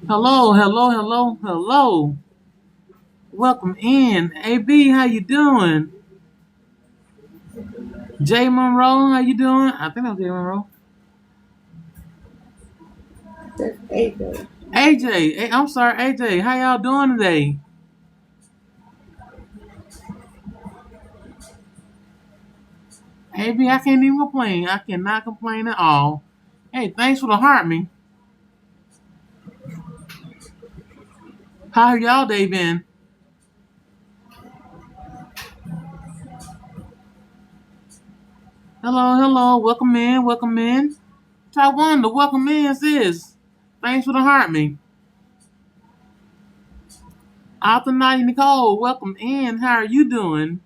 Hello, hello, hello, hello. Welcome in. AB, how you doing? Jay Monroe, how you doing? I think I'm Jay Monroe. That's AJ. AJ, I'm sorry, AJ, how y'all doing today? AB, I can't even complain. I cannot complain at all. Hey, thanks for the heart, me. How have y'all day been? Hello, hello, welcome in, welcome in. Taiwan, the welcome in is. Thanks for the heart, me. Arthur Night Nicole, welcome in. How are you doing?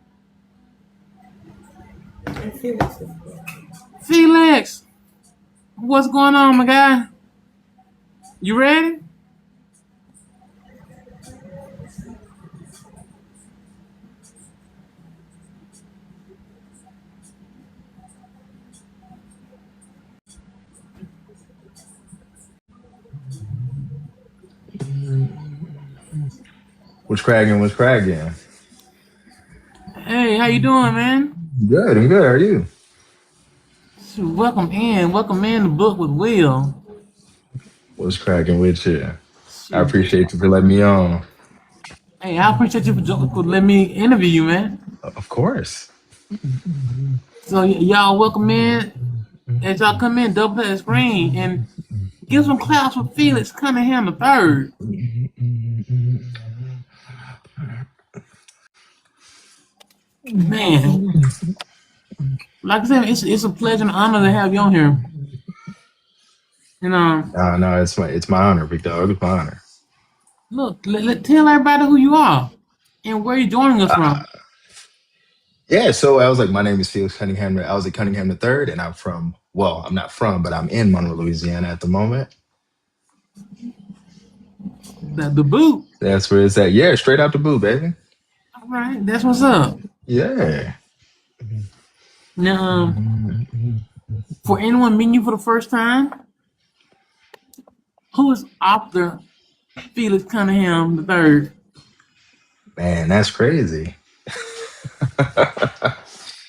And Felix is there. Felix, what's going on, my guy? You ready? What's cracking? What's cracking? Hey, how you doing, man? Good, I'm good. How are you? Shoot, welcome in the book with Will. What's cracking with you? I Shoot, appreciate you for letting me on. hey, I appreciate you for letting me interview you, man. Of course. So y'all welcome in. As y'all come in, double that screen and give some claps for Felix Cunningham the third. Man, like I said, it's a pleasure and honor to have you on here. And No, it's my honor, big dog. It's my honor. look, tell everybody who you are and where you're joining us Uh, from. yeah, so I was like, my name is Felix Cunningham. I was at Cunningham the third, and I'm from. Well, I'm not from, but I'm in Monroe, Louisiana at the moment. The boot. That's where it's at. Yeah, straight out the boot, baby. All right, that's what's up. Yeah. Now, for anyone meeting you for the first time, who is author Felix Cunningham the third? Man, that's crazy.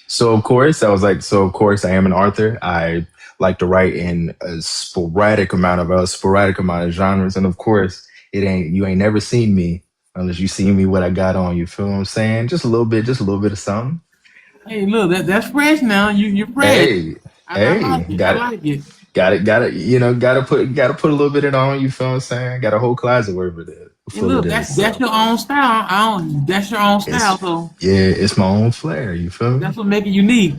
So of course, I was like, so of course, I am an author. I like to write in a sporadic amount of genres, and of course, it ain't you ain't never seen me unless you see me what I got on. You feel what I'm saying? Just a little bit of something. Hey, look, that's fresh now. You're fresh. Hey, I like it. I got it, like it. got it. Gotta put a little bit of it on. You feel what I'm saying? Got a whole closet wherever it is, And full of look, this. that's So your own style. I don't. That's your own style. it's So yeah, it's my own flair. You feel me? that's what make it unique.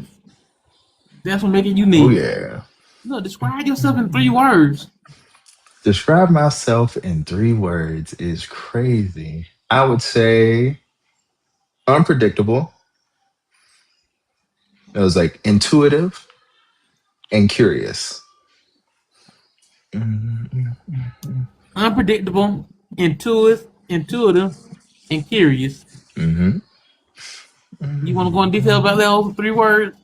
That's what make it Oh unique. yeah. Look, describe yourself in 3 words. Describe myself in 3 words is crazy. I would say unpredictable. It was like intuitive and curious. Unpredictable, intuitive, and curious. Hmm. You want to go in detail about those 3 words?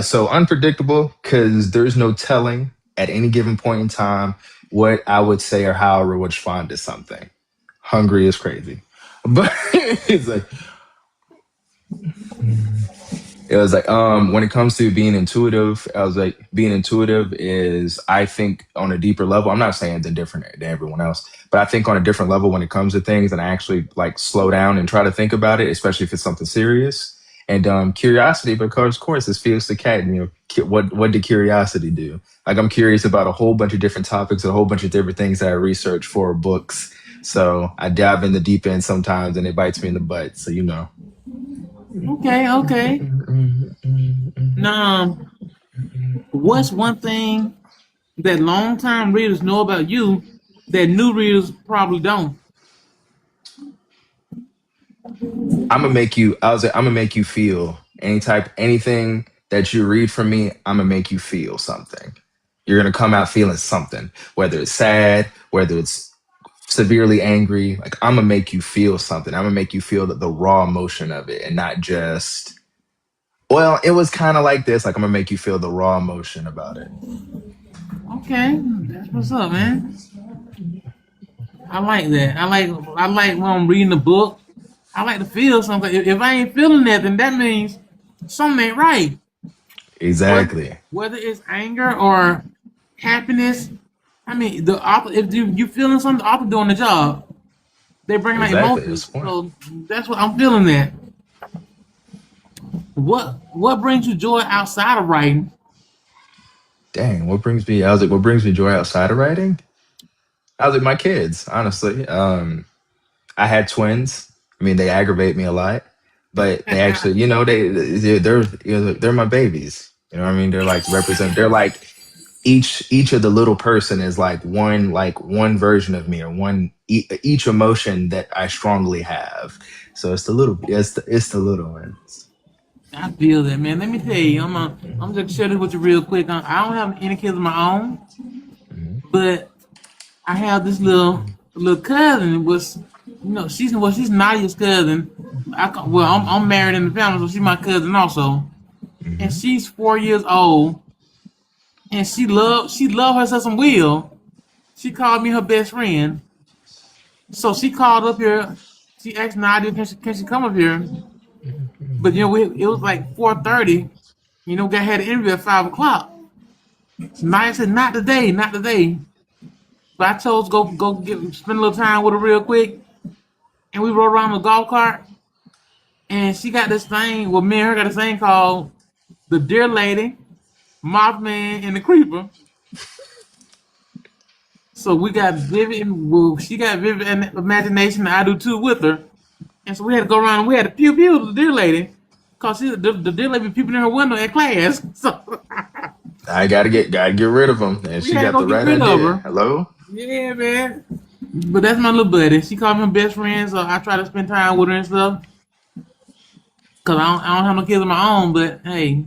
So unpredictable because there's no telling at any given point in time what I would say or how I would respond to something. Hungry is crazy, but it's like it was like when it comes to being intuitive, I was like being intuitive is I think on a deeper level. I'm not saying they're different than everyone else, but I think on a different level when it comes to things and I actually like slow down and try to think about it, especially if it's something serious. And curiosity, because of course, it's Felix the cat. And, what did curiosity do? Like I'm curious about a whole bunch of different topics, a whole bunch of different things that I research for books. So I dive in the deep end sometimes, and it bites me in the butt. So Okay, okay. Now, what's one thing that longtime readers know about you that new readers probably don't? I'm gonna make you. I was like, I'm gonna make you feel anything that you read from me. I'm gonna make you feel something. You're gonna come out feeling something, whether it's sad, whether it's severely angry. Like I'm gonna make you feel something. I'm gonna make you feel the raw emotion of it, and not just. Well, it was kind of like this. Like I'm gonna make you feel the raw emotion about it. Okay, that's what's up, man. I like that. I like when I'm reading the book. I like to feel something. If I ain't feeling that, then that means something ain't right. Whether Exactly. whether it's anger or happiness, I mean the author. If you feeling something, the author doing the job. They bring out Exactly. emotions. That's the point. So that's what I'm feeling. That what brings you joy outside of writing? Dang, what brings me? I was like, what brings me joy outside of writing? I was like, my kids. Honestly, I had twins. I mean, they aggravate me a lot, but they actually, they're my babies. You know what I mean? They're like represent. They're like each of the little person is like one version of me or each emotion that I strongly have. So it's the little ones. I feel that, man. Let me tell you, I'm just share this with you real quick. I don't have any kids of my own, Mhm. but I have this little cousin. It was, she's Nadia's cousin. I'm married in the family, so she's my cousin also, and Mhm. she's 4 years old, and she love herself some Will. She called me her best friend, so she called up here. She asked Nadia, can she come up here? But it was like 4:30. Got had an interview at 5 o'clock. Nadia said, "Not today, not today." But I chose to go spend a little time with her real quick, and we rode around the golf cart. And she got this thing. Well, me and her got this thing called the Deer Lady, Mothman, and the Creeper. So we got vivid. Well, she got vivid imagination. And I do too with her. And so we had to go around and we had to pew pew the Deer Lady, cause the Deer Lady be peeping in her window at class. So I gotta get rid of them, and we she had to got go the get right rid of idea. her. Hello. Yeah, man. But that's my little buddy. She called me her best friend, so I try to spend time with her and stuff. Cause I don't have no kids of my own, but hey,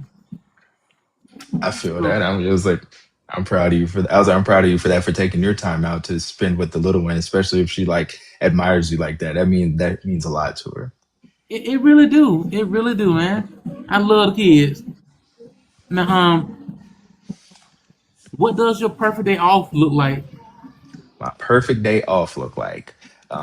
I feel so that. I'm just like, I'm proud of you for that. I was like, I'm proud of you for that, for taking your time out to spend with the little one, especially if she like admires you like that. That means a lot to her. it really do. It really do, man. I love the kids. Now, what does your perfect day off look like? My perfect day off look like?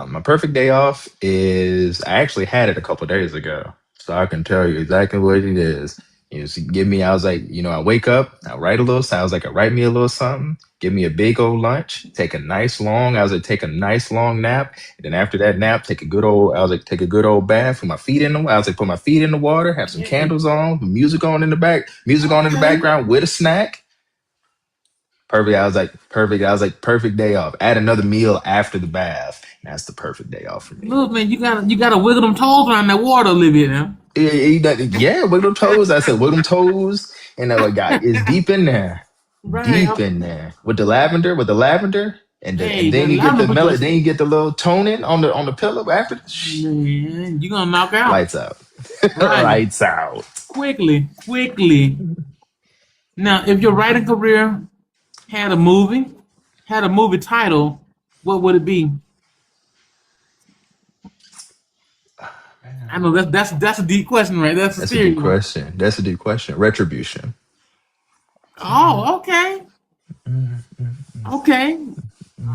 My perfect day off is I actually had it a couple days ago, so I can tell you exactly what it is. So give me. I was like, I wake up, I write a little. I was like, I write me a little something. Give me a big old lunch. Take a nice long. I was like, take a nice long nap, and then after that nap, take a good old. I was like, take a good old bath. Put my feet in the. I was like, put my feet in the water. Have some Yeah. candles on, music on in the back, music on in the Okay. background with a snack. Perfect. I was like, perfect. I was like, perfect day off. Add another meal after the bath. And that's the perfect day off for me. Look, man, you gotta wiggle them toes around that water a little bit now. Yeah, wiggle them toes. I said, wiggle them toes. And I got it's deep in there. Right. Deep in there. With the lavender. And Hey, then that you get lavender the put your melon, then you get the little toning on the pillow after. man, you gonna knock out. Lights out. Right. Lights out. Quickly, quickly. Now, if your writing career had a movie, had a movie title, what would it be? I know that's a deep question, right? That's a That's a deep serious one. question. That's a deep question. Retribution. Oh, okay, okay.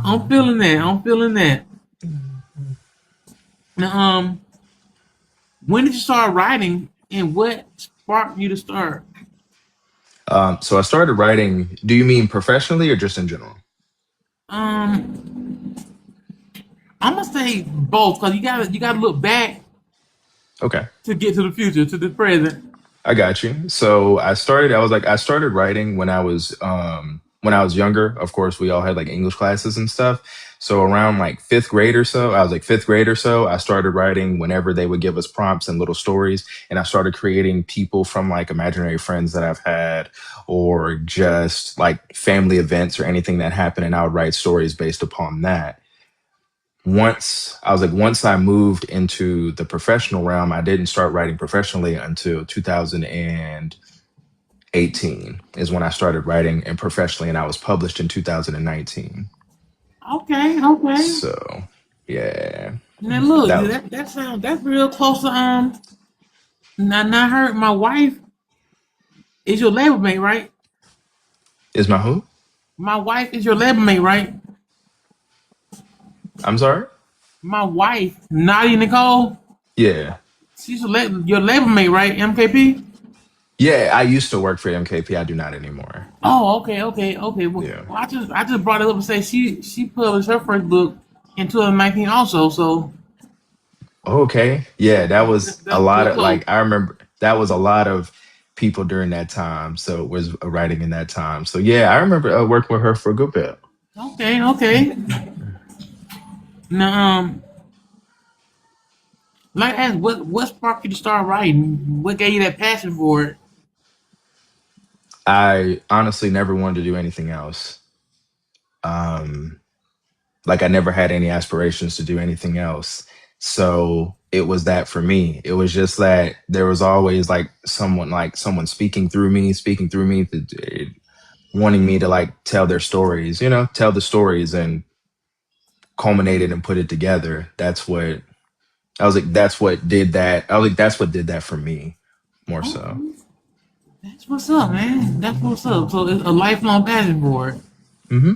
I'm feeling that. I'm feeling that. Now, when did you start writing, and what sparked you to start? So I started writing. Do you mean professionally or just in general? Um, I'm gonna say both because you gotta look back Okay. to get to the future, to the present. I got you. So I started writing when I was younger. Of course, we all had like English classes and stuff. So around like fifth grade or so, I was like fifth grade or so, I started writing whenever they would give us prompts and little stories. And I started creating people from like imaginary friends that I've had or just like family events or anything that happened. And I would write stories based upon that. Once I moved into the professional realm, I didn't start writing professionally until 2018 is when I started writing and professionally, and I was published in 2019. Okay, okay. So yeah, Now look, that was that's real close to Now I heard my wife is your labor mate, right? is my who? My wife is your labor mate, right? I'm sorry. My wife, Nadia Nicole, Yeah. she's your label mate, right? MKP. Yeah, I used to work for MKP. I do not anymore. Oh, okay, okay, okay. Well, Yeah. I just brought it up and say she published her first book in 2019 also. So Okay. Yeah, that was a that's lot pretty of close. like I remember that was a lot of people during that time. So it was writing in that time. So yeah, I remember working with her for a good bit. Okay, okay. Now, like, I asked, what sparked you to start writing? What gave you that passion for it? I honestly never wanted to do anything else. Um, like I never had any aspirations to do anything else. So it was that for me. It was just that there was always like someone speaking through me, wanting me to like tell their stories, tell the stories and culminate it and put it together. That's what I was like. That's what did that. I was like, that's what did that for me more so. Okay, that's what's up, man. That's what's up. So it's a lifelong passion for it. Hmm.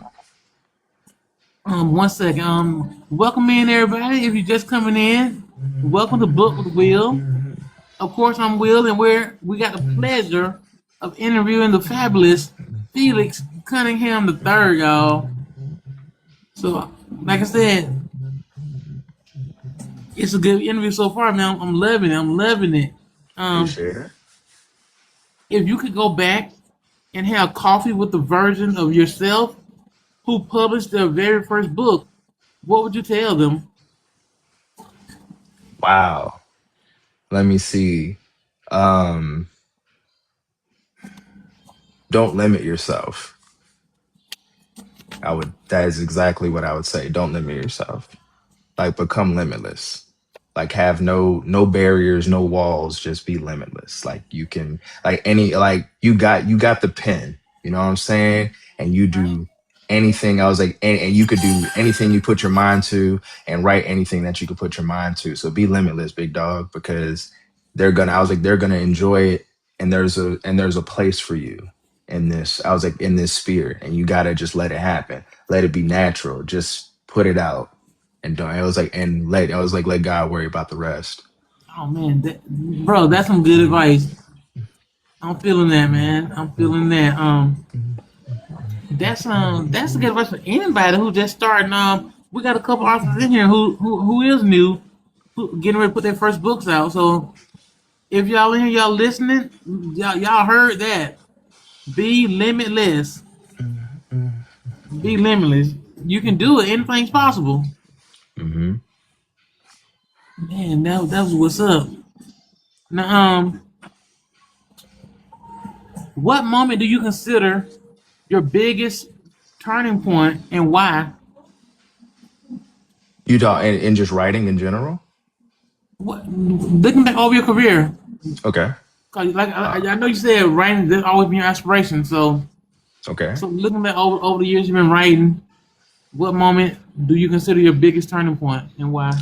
One second. Welcome in everybody. If you're just coming in, welcome to Book with Will. Of course, I'm Will, and we got the pleasure of interviewing the fabulous Felix Cunningham the third, y'all. So, like I said, it's a good interview so far, man. I'm loving it. I'm loving it. Um, Appreciate it. if you could go back and have coffee with the version of yourself who published their very first book, what would you tell them? Wow. Let me see. Um, don't limit yourself. That is exactly what I would say. Don't limit yourself. Like become limitless. Like have no barriers, no walls, just be limitless. Like you can like you got the pen, you know what I'm saying? And you Right? do anything. I was like, and you could do anything you put your mind to and write anything that you could put your mind to. So be limitless, big dog, because I was like, they're gonna enjoy it and there's a place for you in this. I was like in this sphere and you gotta just let it happen. Let it be natural. Just put it out and don't. I was like, let God worry about the rest. Oh man, bro, that's some good advice. I'm feeling that, man. I'm feeling that. That's a good advice for anybody who just starting. We got a couple authors in here who is new, who getting ready to put their first books out. So if y'all in here, y'all listening, y'all heard that. Be limitless. Be limitless. You can do it. Anything's possible. Hmm. Man, that was what's up. Now, what moment do you consider your biggest turning point and why? You don't, and just writing in general. Looking back over your career, Okay. 'cause like Uh, I know you said writing has always been your aspiration. So okay. so looking back over the years you've been writing, what moment do you consider your biggest turning point and why?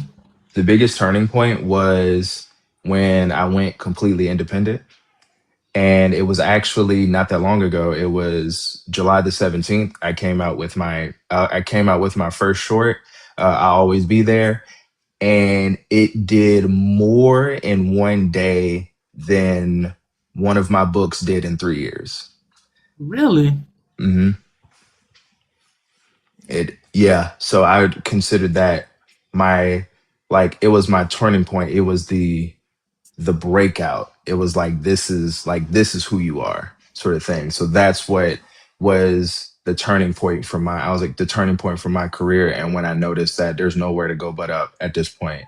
The biggest turning point was when I went completely independent. And it was actually not that long ago. It was July the 17th. I came out with my first short. I'll always be there. And it did more in one day than one of my books did in 3 years. Really? Hmm. Yeah. So I would consider that my, it was my turning point. It was the breakout. It was this is who you are, sort of thing. So that's what was the turning point for I was like the turning point for my career. And when I noticed that there's nowhere to go but up at this point.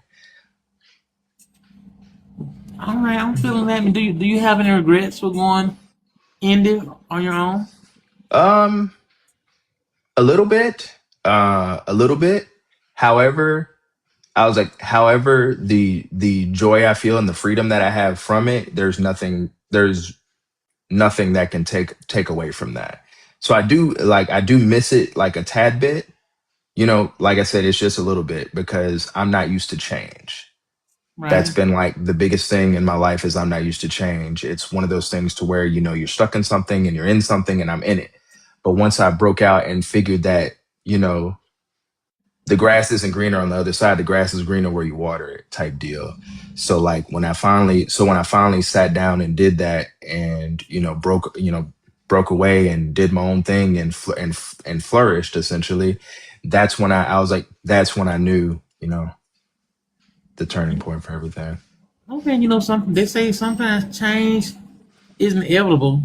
All right, I'm feeling that. I mean, do you have any regrets for going indie on your own? Um, a little bit, a little bit. However, I was like, however, the joy I feel and the freedom that I have from it, there's nothing that can take away from that. So I do miss it like a tad bit. Like I said, it's just a little bit because I'm not used to change. That's Right. been like the biggest thing in my life is I'm not used to change. It's one of those things to where, you're stuck in something and you're in something and I'm in it. But once I broke out and figured that, you know, the grass isn't greener on the other side. The grass is greener where you water it, type deal. So like when I finally sat down and did that, and broke away and did my own thing and and flourished essentially. That's when I was like, that's when I knew, the turning point for everything. Okay, you know something. They say sometimes change isn't inevitable.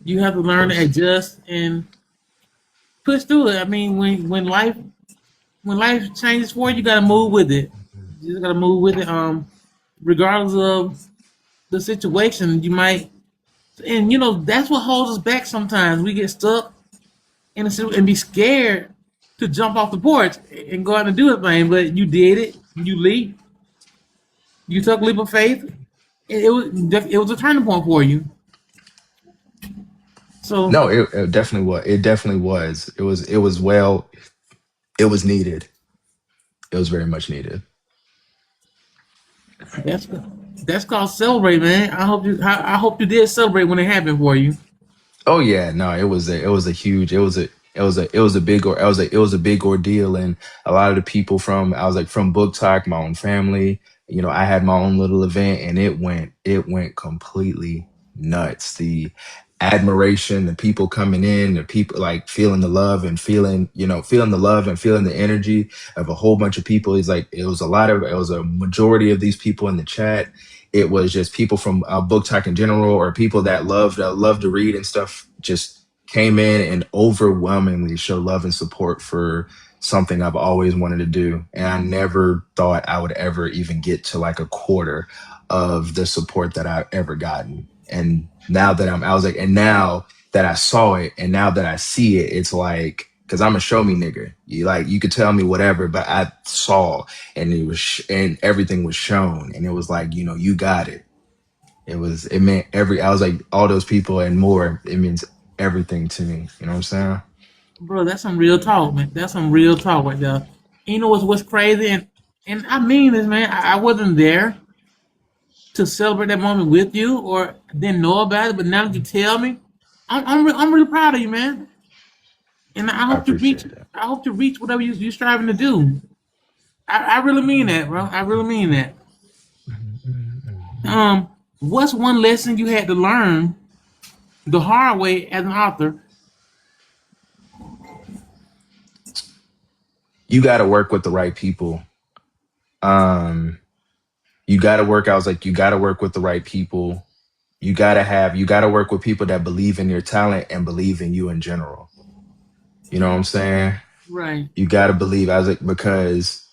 You have to Of learn to course. adjust and push through it. I mean, when life changes for you, you gotta move with it. You just gotta move with it. Regardless of the situation, you might, and that's what holds us back. Sometimes we get stuck in a and be scared to jump off the porch and go out and do the thing. But you did it. You leap. You took a leap of faith. It was a turning point for you. So No, it definitely was. It definitely was. It was needed. It was very much needed. that's that's called celebrate, man. I hope you did celebrate when it happened for you. Oh yeah, no, it was a huge, it was a big, or it was a big ordeal, and a lot of the people from, I was like, from Book Talk, my own family, I had my own little event, and it went completely nuts. The admiration, the people coming in, the people like feeling the love and feeling the love and feeling the energy of a whole bunch of people. It's like it was a majority of these people in the chat. It was just people from Book Talk in general, or people that love to read and stuff, just came in and overwhelmingly showed love and support for something I've always wanted to do. And I never thought I would ever even get to like a quarter of the support that I've ever gotten. And now that I was like, and now that I saw it, and now that I see it, it's like, because I'm a show me nigga. You could tell me whatever, but I saw, and and everything was shown, and it was like, you got it. It meant I was like, all those people and more, it means everything to me. You know what I'm saying? Bro, that's some real talk, man. That's some real talk right there. You know what's crazy, and I mean this, man. I wasn't there to celebrate that moment with you, or didn't know about it, but now that you tell me, I'm really proud of you, man. And I I hope you reach. appreciate that. I hope to reach whatever you're striving to do. I really mean that, bro. I really mean that. What's one lesson you had to learn the hard way as an author? You got to work with the right people. Um, I was like, you got to work with the right people. You got to work with people that believe in your talent and believe in you in general. You know what I'm saying? Right, You got to believe. I was like, because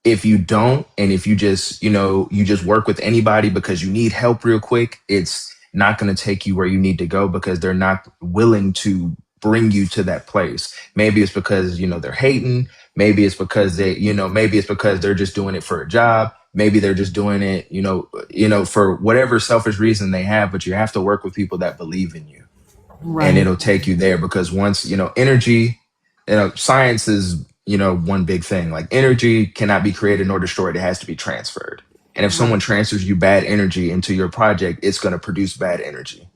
if you don't, and if you just, you just work with anybody because you need help real quick, it's not going to take you where you need to go, because they're not willing to bring you to that place. Maybe it's because, they're hating. Maybe it's because maybe it's because they're just doing it for a job. Maybe they're just doing it, for whatever selfish reason they have, but you have to work with people that believe in you, and right, it'll take you there. Because once, energy, science is, one big thing. Like, energy cannot be created nor destroyed. It has to be transferred. And if right, someone transfers you bad energy into your project, it's going to produce bad energy.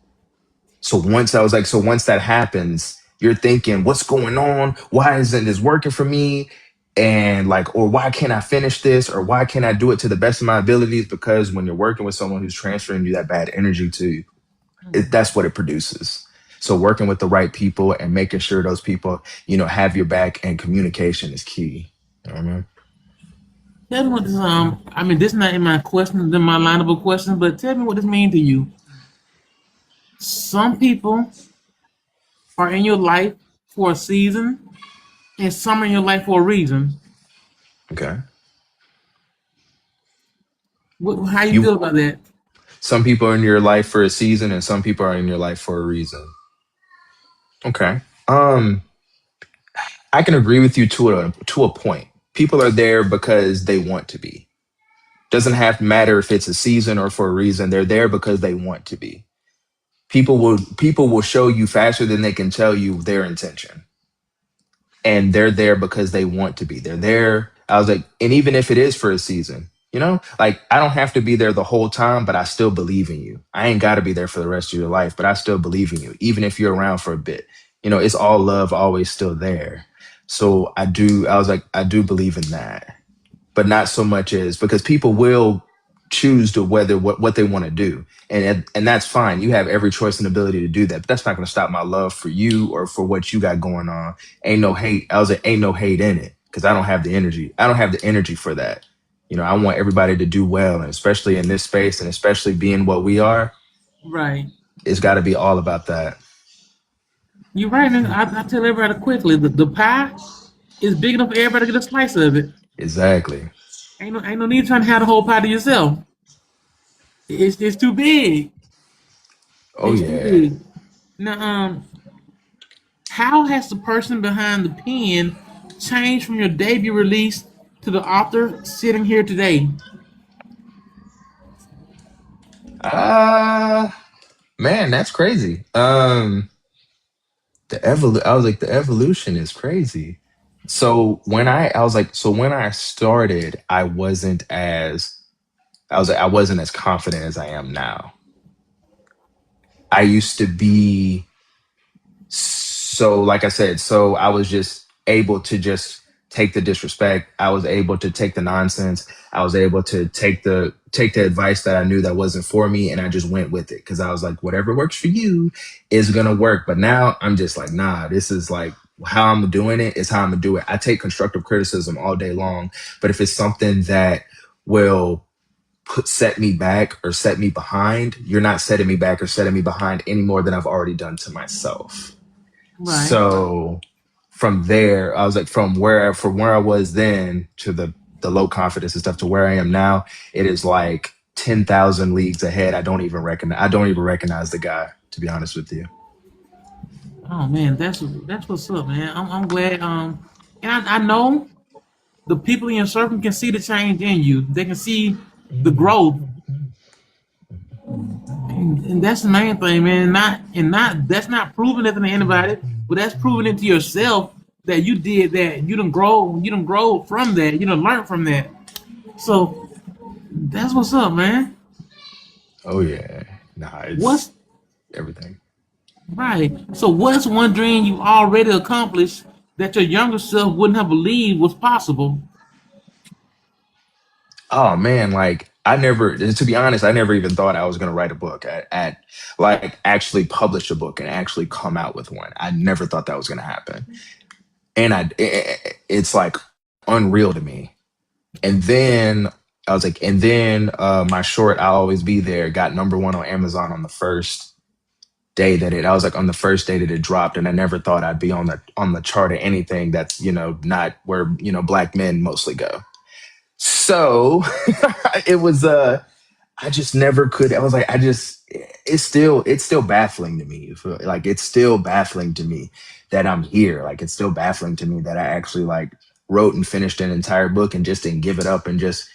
So once that happens, you're thinking, what's going on? Why isn't this working for me? And like, or why can't I finish this? Or why can't I do it to the best of my abilities? Because when you're working with someone who's transferring you that bad energy to, that's what it produces. So working with the right people and making sure those people, have your back, and communication is key. You know what I mean? Tell me what this I mean, this not in my questions, in my lineup of questions, but tell me what this means to you. Some people are in your life for a season, and some are in your life for a reason. Okay. How you You feel about that? Some people are in your life for a season, and some people are in your life for a reason. Okay. I can agree with you to a point. People are there because they want to be. Doesn't have to matter if it's a season or for a reason. They're there because they want to be. People will show you faster than they can tell you their intention, and they're there because they want to be. They're there. I was like, and even if it is for a season, like, I don't have to be there the whole time, but I still believe in you. I ain't got to be there for the rest of your life, but I still believe in you, even if you're around for a bit. It's all love, always still there. So I was like, I do believe in that, but not so much as because people will choose to whether what they want to do. And that's fine. You have every choice and ability to do that. But that's not going to stop my love for you or for what you got going on. Ain't no hate. I was like, ain't no hate in it because I don't have the energy. I don't have the energy for that. I want everybody to do well, and especially in this space, and especially being what we are, Right. it's got to be all about that. You're right, man. I tell everybody quickly, the pie is big enough for everybody to get a slice of it. Exactly. Ain't no need trying to have the whole pie to yourself. It's too big. Oh It's too yeah. big. Now, how has the person behind the pen changed from your debut release to the author sitting here today? Man, that's crazy. I was like, the evolution is crazy. I was like, so when I started, I wasn't as confident as I am now. I used to be so like I said, so I was just able to just take the disrespect. I was able to take the nonsense. I was able to take the advice that I knew that wasn't for me, and I just went with it because I was like, whatever works for you is gonna work. But now I'm just like, nah, this is like how I'm doing it is how I'm gonna do it. I take constructive criticism all day long, but if it's something that will set me back or set me behind, you're not setting me back or setting me behind any more than I've already done to myself. Right. So from there, I was like, from where I was then to the low confidence and stuff to where I am now, it is like 10,000 leagues ahead. I don't even recognize the guy, to be honest with you. Oh man, that's what's up, man. I'm glad. And I know the people in your circle can see the change in you. They can see the growth, and that's the main thing, man. Not that's not proving it to anybody, but that's proving it to yourself that you did that. You don't grow from that. You don't learn from that. So that's what's up, man. Oh yeah. Nah, it's What's everything. right? So what's one dream you already accomplished that your younger self wouldn't have believed was possible? Oh man, like I never, to be honest, I never even thought I was gonna write a book at like actually publish a book and actually come out with one. I never thought that was gonna happen, and it's like unreal to me. And then I was like, and then my short "I'll Always Be There" got #1 on Amazon on the first day that it. I was like on the first day that it dropped, and I never thought I'd be on the chart of anything that's not where black men mostly go. So it was I just never could. I was like, it's still baffling to me. Like it's still baffling to me that I'm here. Like it's still baffling to me that I actually like wrote and finished an entire book and just didn't give it up and just,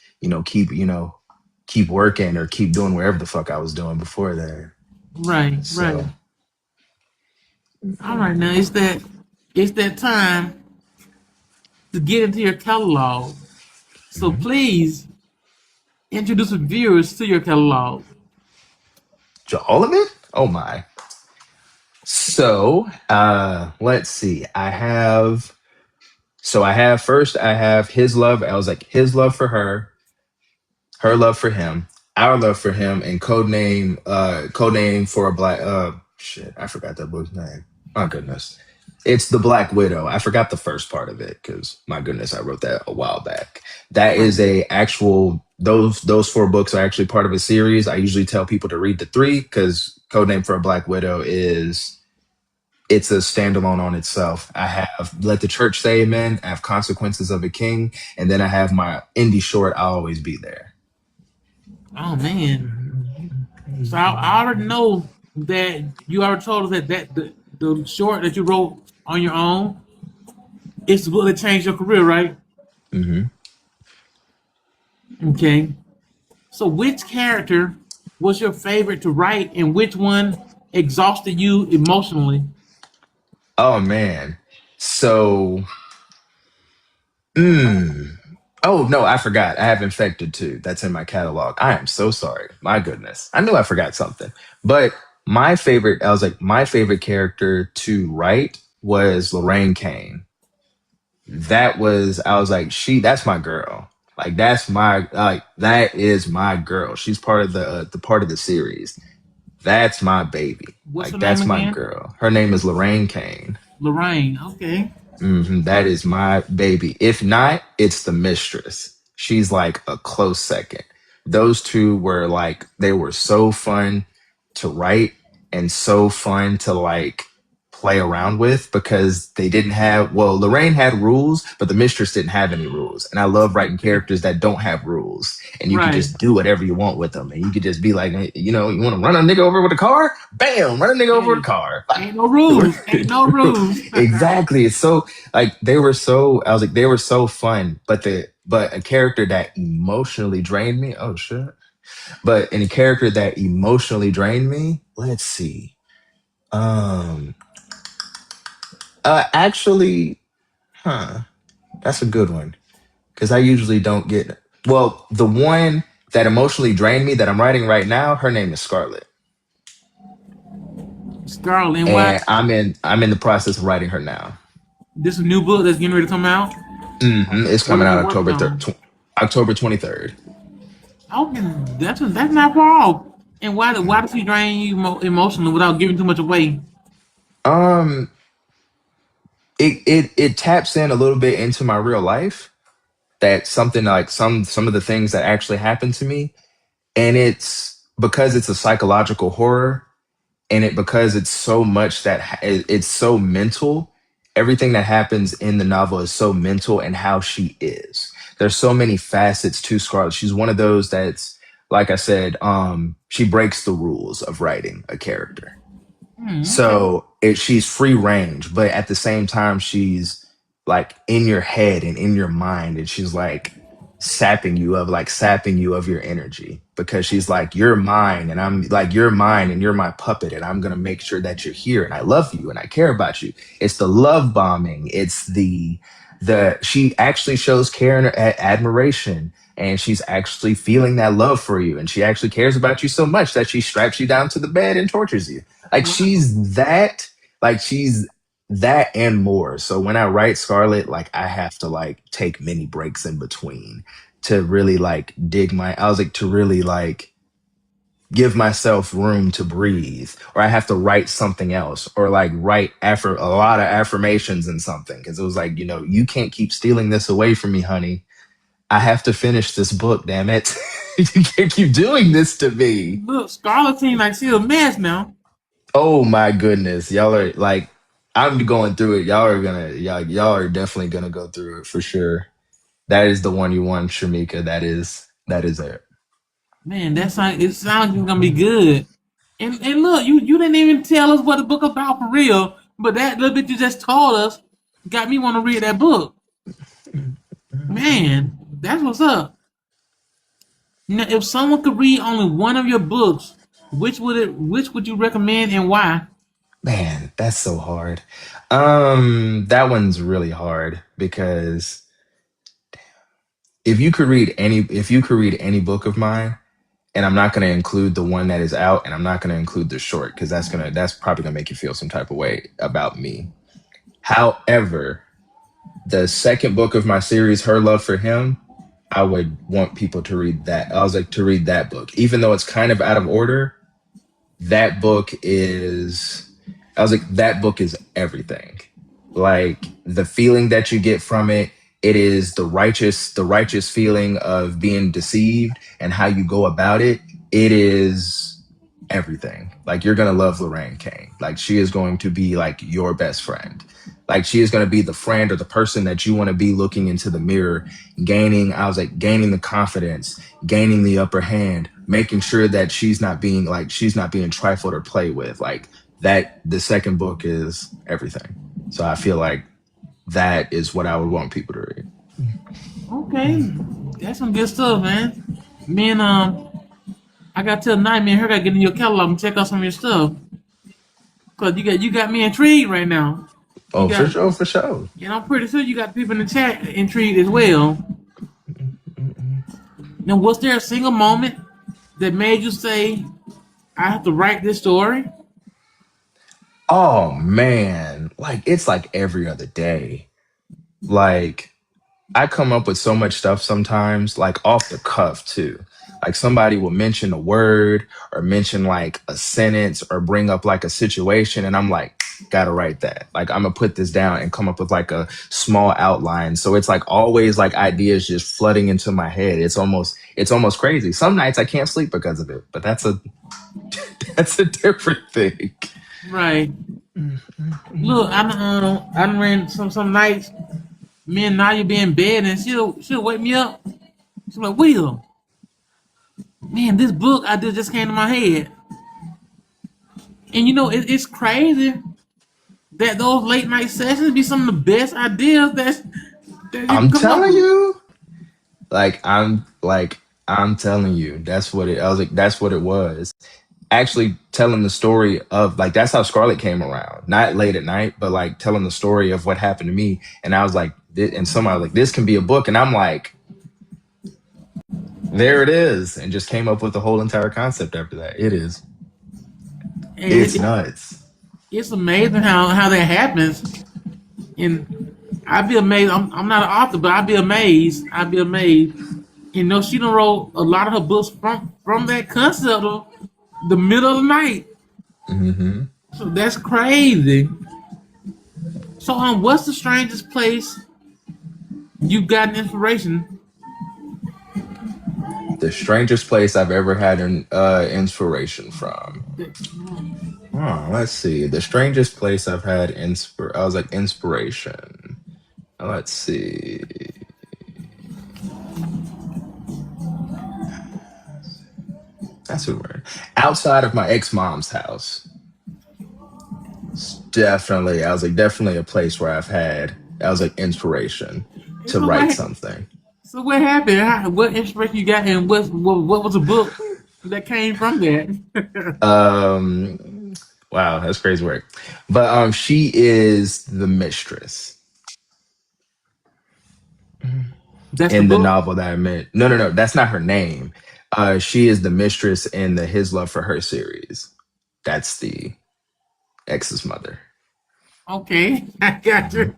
keep working or keep doing wherever the fuck I was doing before that. Right, right. So, All right, now it's that time to get into your catalog. So mhm. please introduce the viewers to your catalog. All of it? Oh my. So, let's see. I have his love. I was like his love for her love for him, our love for him, and code name for a black shit, I forgot that book's name. My goodness. It's the Black Widow. I forgot the first part of it because my goodness, I wrote that a while back. That Right. is a actual those four books are actually part of a series. I usually tell people to read the three because Codename for a Black Widow is it's a standalone on itself. I have Let the Church Say Amen, I have Consequences of a King, and then I have my indie short, I'll Always Be There. Oh man. So I already know that you already told us that the short that you wrote on your own is the book that changed your career, right? Hmm. Okay. So which character was your favorite to write and which one exhausted you emotionally? Oh man. So, mm, oh no, I forgot. I have Infected too. That's in my catalog. I am so sorry. My goodness. I knew I forgot something. But my favorite character to write was Lorraine Kane. that was I was like, that's my girl. Like that is my girl. She's part of the part of the series. That's my baby. What's her Like name that's my again? girl. Her name is Lorraine Kane. Lorraine. Okay. That is my baby. If not, it's the mistress. She's like a close second. Those two were like, they were so fun to write and so fun to like play around with because they didn't have, well, Lorraine had rules, but the mistress didn't have any rules. And I love writing Okay. characters that don't have rules and you can Right. just do whatever you want with them. And you could just be like, hey, you want to run a nigga over with a car? Bam, run a nigga over with a Hey, car. ain't no rules. Ain't no rules. Exactly. It's so like they were so I was like they were so fun, but a character that emotionally drained me. Oh shit. But in a character that emotionally drained me, let's see. Um actually, huh. That's a good one. Cause I usually don't get well, the one that emotionally drained me that I'm writing right now, her name is Scarlett. Scarlet and White. And I'm in the process of writing her now. This is a new book that's getting ready to come out. It's What coming are out you working on? October 23rd. Okay, that's not far off. And why does he drain you emotionally without giving too much away? Um, it taps in a little bit into my real life. That something like some of the things that actually happened to me, and it's because it's a psychological horror, and it because it's so much that it's so mental. Everything that happens in the novel is so mental, and how she is. There's so many facets to Scarlett. She's one of those that's like I said. She breaks the rules of writing a character. Okay. So she's free range, but at the same time, she's like in your head and in your mind, and she's like sapping you of your energy because she's like, you're mine, and I'm like, you're mine, and you're my puppet, and I'm gonna make sure that you're here, and I love you, and I care about you. It's the love bombing. It's the she actually shows care and admiration, and she's actually feeling that love for you, and she actually cares about you so much that she straps you down to the bed and tortures you like Wow. she's that and more. So when I write Scarlet, like I have to like take many breaks in between to really like I was like to really like give myself room to breathe, or I have to write something else, or like write after a lot of affirmations and something. Cause it was like, you can't keep stealing this away from me, honey. I have to finish this book, damn it. You can't keep doing this to me. Look, Scarlet seems like she's a mess now. Oh my goodness. Y'all are like I'm going through it. Y'all are definitely gonna go through it for sure. That is the one you want, Shamika. That is it. Man, it sounds like it's gonna be good. And look, you didn't even tell us what the book about for real, but that little bit you just told us got me want to read that book. Man, that's what's up. Now, if someone could read only one of your books, which would you recommend and why? Man, that's so hard. That one's really hard because if you could read any book of mine, and I'm not gonna include the one that is out, and I'm not gonna include the short, because that's probably gonna make you feel some type of way about me. However, the second book of my series, Her Love for Him, I would want people to read that. I was like to read that book, even though it's kind of out of order. That book is, I was like, that book is everything. Like the feeling that you get from it, it is the righteous feeling of being deceived and how you go about it. It is everything. Like you're gonna love Lorraine Kane. Like she is going to be like your best friend. Like she is going to be the friend or the person that you want to be looking into the mirror, gaining the confidence, gaining the upper hand, making sure that she's not being trifled or played with. Like that, the second book is everything. So I feel like that is what I would want people to read. Okay, that's some good stuff, man. Man, I got till night, man. Her got to get in your catalog and check out some of your stuff. Cause you got me intrigued right now. You Oh, for got, sure, for sure. and I'm pretty sure you got people in the chat intrigued as well. Now, was there a single moment that made you say, "I have to write this story"? Oh man, like it's like every other day. Like I come up with so much stuff sometimes, like off the cuff too. Like somebody will mention a word or mention like a sentence or bring up like a situation, and I'm like, gotta write that. Like I'm gonna put this down and come up with like a small outline. So it's like always like ideas just flooding into my head. It's almost crazy. Some nights I can't sleep because of it, but that's a different thing. Right. Look, I done ran some nights. Me and Naya be in bed, and she'll wake me up. She's like, Will, man, this book I just came to my head. And it's crazy that those late night sessions be some of the best ideas that you can I'm come up telling with. you. I'm telling you, that's what it I was like, that's what it was. Actually telling the story of like that's how Scarlet came around. Not late at night, but like telling the story of what happened to me. And I was like, and somebody was like, this can be a book. And I'm like, there it is. And just came up with the whole entire concept after that. It is. And It's nuts. it's amazing how that happens. And I'd be amazed. I'm not an author, but I'd be amazed. I'd be amazed. She done wrote a lot of her books from that concept of the middle of the night. Hmm. So that's crazy. So what's the strangest place you've gotten inspiration? The strangest place I've ever had an inspiration from. Oh, let's see. The strangest place I've had I was like inspiration. Let's see. That's a word. Outside of my ex mom's house, definitely. I was like, definitely a place where I was like, inspiration to So write what? something. So what happened? What inspiration you got, and what was a book that came from that? Um, wow, that's crazy work. But she is the mistress That's the in the book. novel that I meant. No, no, no, that's not her name. She is the mistress in the His Love for Her series. That's the ex's mother. Okay, I got you.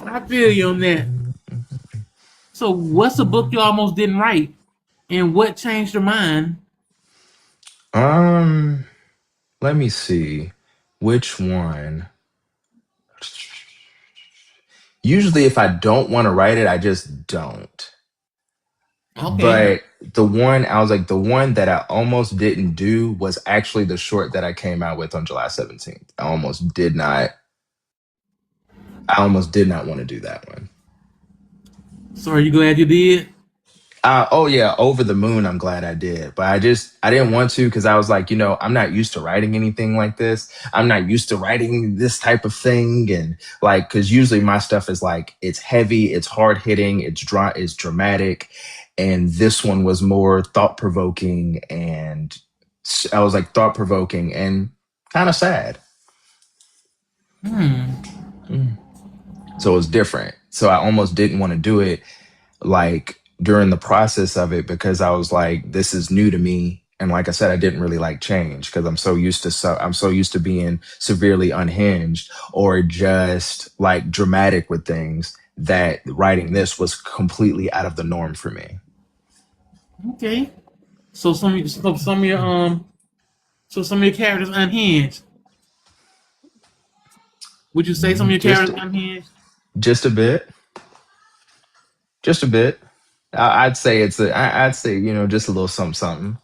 I feel you on that. So what's a book you almost didn't write, and what changed your mind? Um, Let me see. Which one? Usually, if I don't want to write it, I just don't. Okay, But the one that I almost didn't do was actually the short that I came out with on July 17th. I almost did not want to do that one. so are you glad you did? Oh yeah, over the moon. I'm glad I did, but I didn't want to because I was like, I'm not used to writing anything like this. I'm not used to writing this type of thing, and like, because usually my stuff is like it's heavy, it's hard hitting, it's dramatic, and this one was more thought provoking, and I was like thought provoking and kind of sad. Hmm. Mm. So it was different. So I almost didn't want to do it like during the process of it because I was like, this is new to me. And like I said, I didn't really like change because I'm so used to being severely unhinged or just like dramatic with things that writing this was completely out of the norm for me. Okay. Some of your some of your characters unhinged. Would you say some of Mhm. your characters unhinged? Just a bit, just a bit. I'd say, just a little something, something.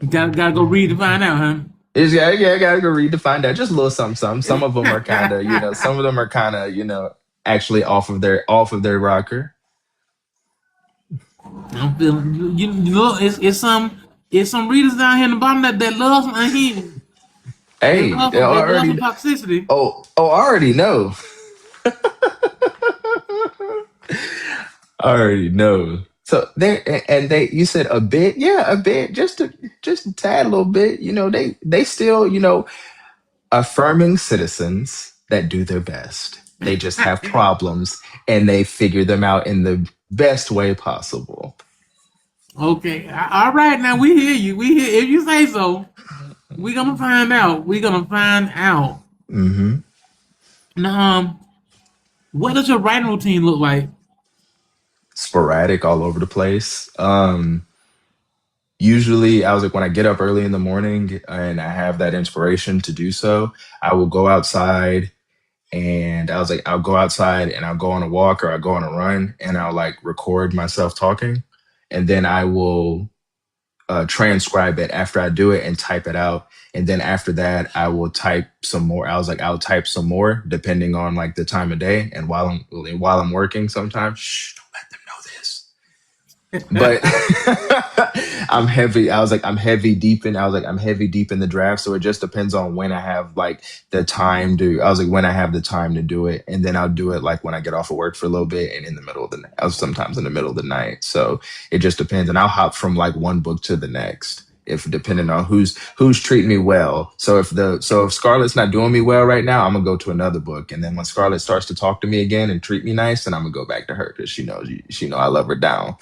Gotta go read to find out, huh? Yeah, I gotta go read to find out. Just a little something, something. Some of them are kind of, some of them are kind of, actually off of their rocker. I'm feeling you know it's some readers down here in the bottom that love some unhinged. Hey, They love some toxicity. I already know. I already know. So and they, you said a bit, yeah, a bit, just a tad little bit. They still, affirming citizens that do their best. They just have problems and they figure them out in the best way possible. Okay, all right. Now we hear you. We hear if you say so. We gonna find out. We gonna find out. Hmm. Now, what does your writing routine look like? Sporadic all over the place. Usually I was like, when I get up early in the morning and I have that inspiration to do so, I will go outside, and I was like, I'll go outside and I'll go on a walk or I'll go on a run and I'll like record myself talking, and then I will transcribe it after I do it and type it out. And then after that, I will type some more. I was like, I'll type some more depending on like the time of day and while I'm working. Sometimes, shh, don't let them know this. But I'm heavy. I was like, I'm heavy deep in. I was like, I'm heavy deep in the draft. So it just depends on when I have like the time to. I was like, when I have the time to do it, and then I'll do it like when I get off of work for a little bit, and in the middle of the. I was sometimes in the middle of the night. So it just depends, and I'll hop from like one book to the next. If depending on who's treating me well. So if Scarlett's not doing me well right now, I'm gonna go to another book, and then when Scarlett starts to talk to me again and treat me nice, then I'm gonna go back to her because she know I love her down.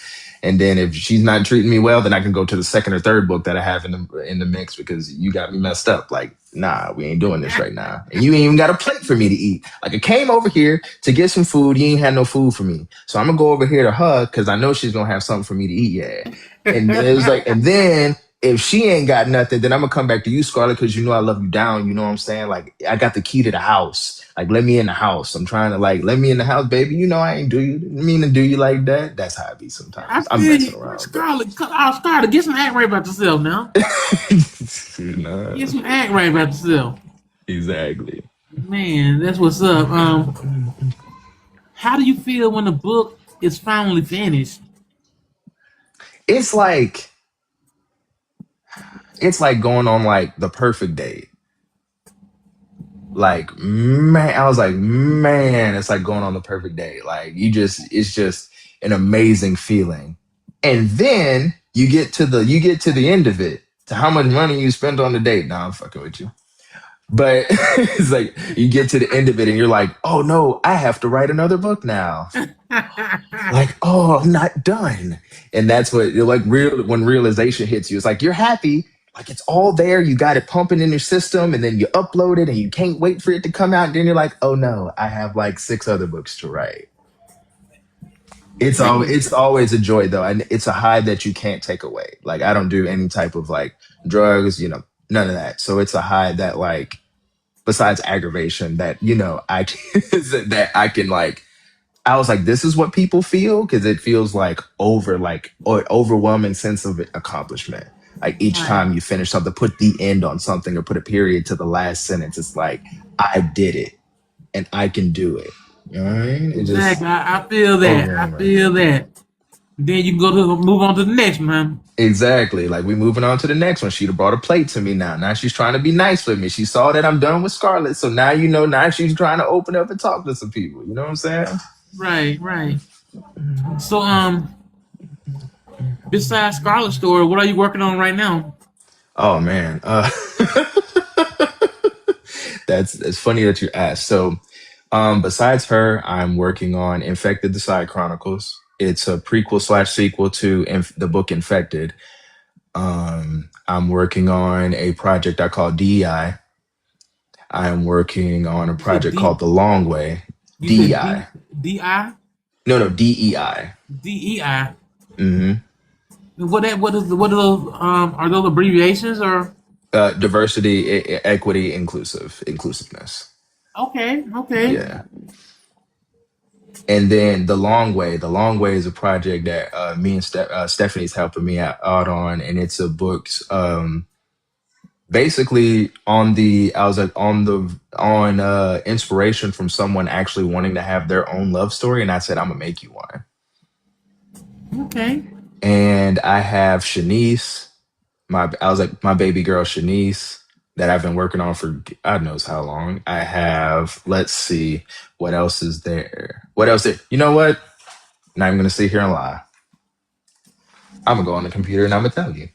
And then if she's not treating me well, then I can go to the second or third book that I have in the mix because you got me messed up. Like, nah, we ain't doing this right now. And you ain't even got a plate for me to eat. Like I came over here to get some food. You ain't had no food for me. So I'm gonna go over here to hug because I know she's gonna have something for me to eat. Yeah. And it was like, and then if she ain't got nothing, then I'm gonna come back to you, Scarlett, because you know I love you down. You know what I'm saying? Like I got the key to the house. Like let me in the house. I'm trying to like let me in the house, baby. You know I ain't do you mean to do you like that. That's how I be I sometimes. I'm feel messing you. around, but Scarlett, get some act right about yourself now. nah, Get some act right about yourself. exactly. Man, that's what's up. How do you feel when the book is finally finished? It's like it's like going on like the perfect date. Like man, I was like, man, it's like going on the perfect day. Like it's just an amazing feeling. And then you get to the end of it, to how much money you spent on the date. Nah, I'm fucking with you. But it's like you get to the end of it and you're like, oh no, I have to write another book now. Like, oh, I'm not done. And that's what like real when realization hits you. It's like you're happy, like it's all there, you got it pumping in your system, and then you upload it and you can't wait for it to come out. And then you're like, oh no, I have like six other books to write. Man, It's always a joy though, and it's a high that you can't take away. Like I don't do any type of like drugs, none of that. So it's a high that like besides aggravation that I that I can like I was like, this is what people feel because it feels like or overwhelming sense of accomplishment. Like each right. time you finish something, put the end on something or put a period to the last sentence. It's like I did it and I can do it. You know what I mean? It Exactly. just I feel that. I overwhelming. feel that. Then you can move on to the next man. Exactly. Like we moving on to the next one. She'd have brought a plate to me now. Now she's trying to be nice with me. She saw that I'm done with Scarlett. So now now she's trying to open up and talk to some people. You know what I'm saying? Right, right. So besides Scarlet Story, what are you working on right now? Oh man. That's funny that you asked. So besides her, I'm working on Infected the Side Chronicles. It's a prequel slash sequel to the book Infected. I'm working on a project I call DEI. I'm working on a You said project called The Long Way. you said DEI. D I No, no, DEI. DEI. Hmm. What are those are those abbreviations or Diversity, equity, inclusiveness. okay, okay. Yeah. And then The Long Way is a project that me and Stephanie's helping me out on, and it's a book. Basically, I was like on inspiration from someone actually wanting to have their own love story, and I said I'm gonna make you one. Okay. And I have Shanice, I was like my baby girl Shanice that I've been working on for God knows how long. I have, let's see, what else is there? What else? You know what? Not even gonna sit here and lie. I'm gonna go on the computer and I'm gonna tell you.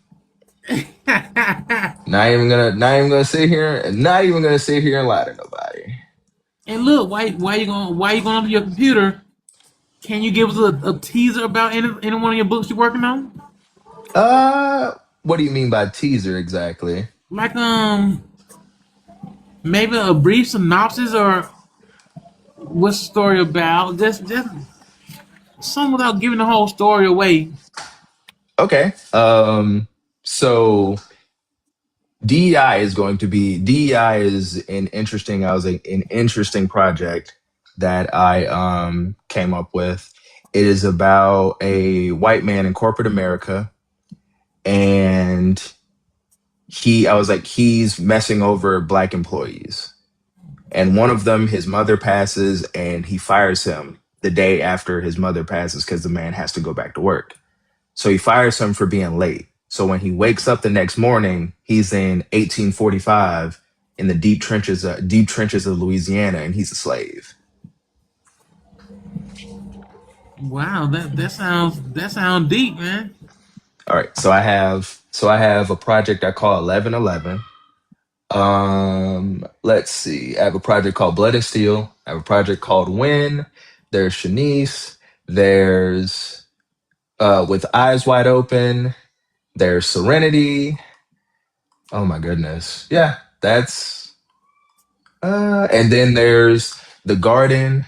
Not even gonna sit here and lie to nobody. And look, why you going onto your computer? Can you give us a teaser about any one of your books you're working on? What do you mean by teaser exactly? Like maybe a brief synopsis or What's the story about? Just some without giving the whole story away. Okay. So DEI is an interesting. I was like an interesting project that I came up with. It is about a white man in corporate America, and I was like, he's messing over black employees. And one of them, his mother passes, and he fires him the day after his mother passes because the man has to go back to work. So he fires him for being late. So when he wakes up the next morning, he's in 1845 in the deep trenches of Louisiana, and he's a slave. Wow, that sounds deep, man. All right, so I have a project I call 1111. Let's see. I have a project called Blood and Steel. I have a project called Win. There's Shanice. There's With Eyes Wide Open. There's Serenity. Oh my goodness. Yeah, that's and then there's The Garden.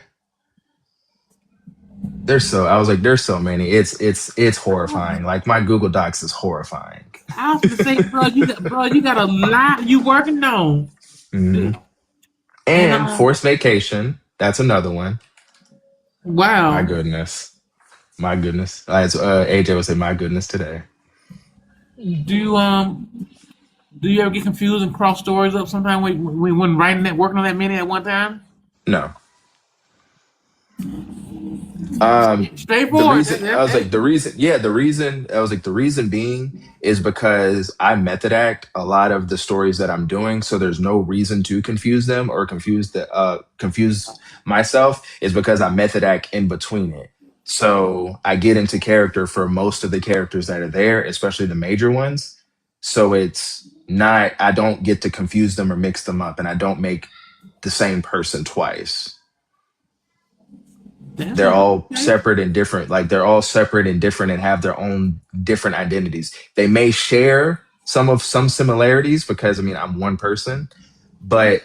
I was like, there's so many. It's horrifying. Like my Google Docs is horrifying. I was gonna say, bro, you got a lot you working on, Hmm. and And Forced Vacation. That's another one. My wow. goodness. My goodness. As AJ would say, my goodness today. Do you do you ever get confused and cross stories up sometime when writing that working on that many at one time? No. Um, the Straightforward. reason I was like the reason being is because I method act a lot of the stories that I'm doing, so there's no reason to confuse them or confuse myself. Is because I method act in between it. So I get into character for most of the characters that are there, especially the major ones. So it's not I don't get to confuse them or mix them up, and I don't make the same person twice. That's They're a all okay. separate and different. Like they're all separate and different and have their own different identities. They may share some similarities because I mean I'm one person, but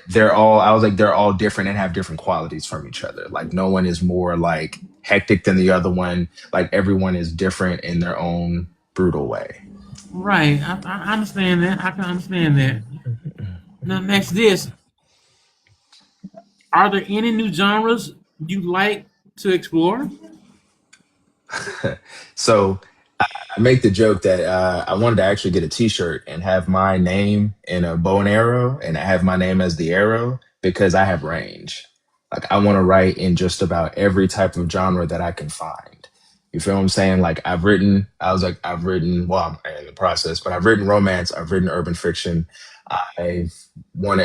I was like they're all different and have different qualities from each other. Like no one is more like hectic than the other one. Like everyone is different in their own brutal way. Right. I understand that. I can understand that. Now, next this. Are there any new genres you like to explore? So I make the joke that I wanted to actually get a T-shirt and have my name in a bow and arrow, and I have my name as the arrow because I have range. Like I want to write in just about every type of genre that I can find. You feel what I'm saying? Like I've written, well, I'm in the process, but I've written romance, I've written urban fiction.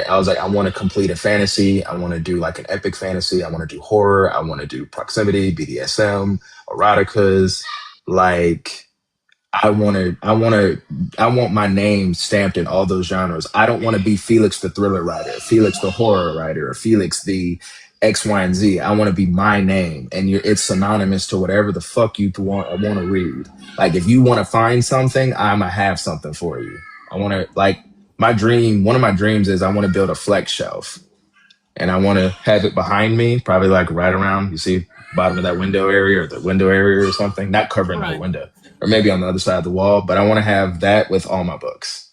I was like, I want to complete a fantasy. I want to do like an epic fantasy. I want to do horror. I want to do proximity, BDSM, eroticas. Like I want my name stamped in all those genres. I don't want to be Felix the thriller writer, Felix the horror writer, or Felix the X, Y, and Z. I want to be my name, and it's synonymous to whatever the fuck you want to read. Like if you want to find something, I'ma have something for you. I want to like my dream. One of my dreams is I want to build a flex shelf and I want to have it behind me, probably like right around, you see, bottom of that window area or the window area or something, not covering the whole Right. window, or maybe on the other side of the wall. But I want to have that with all my books,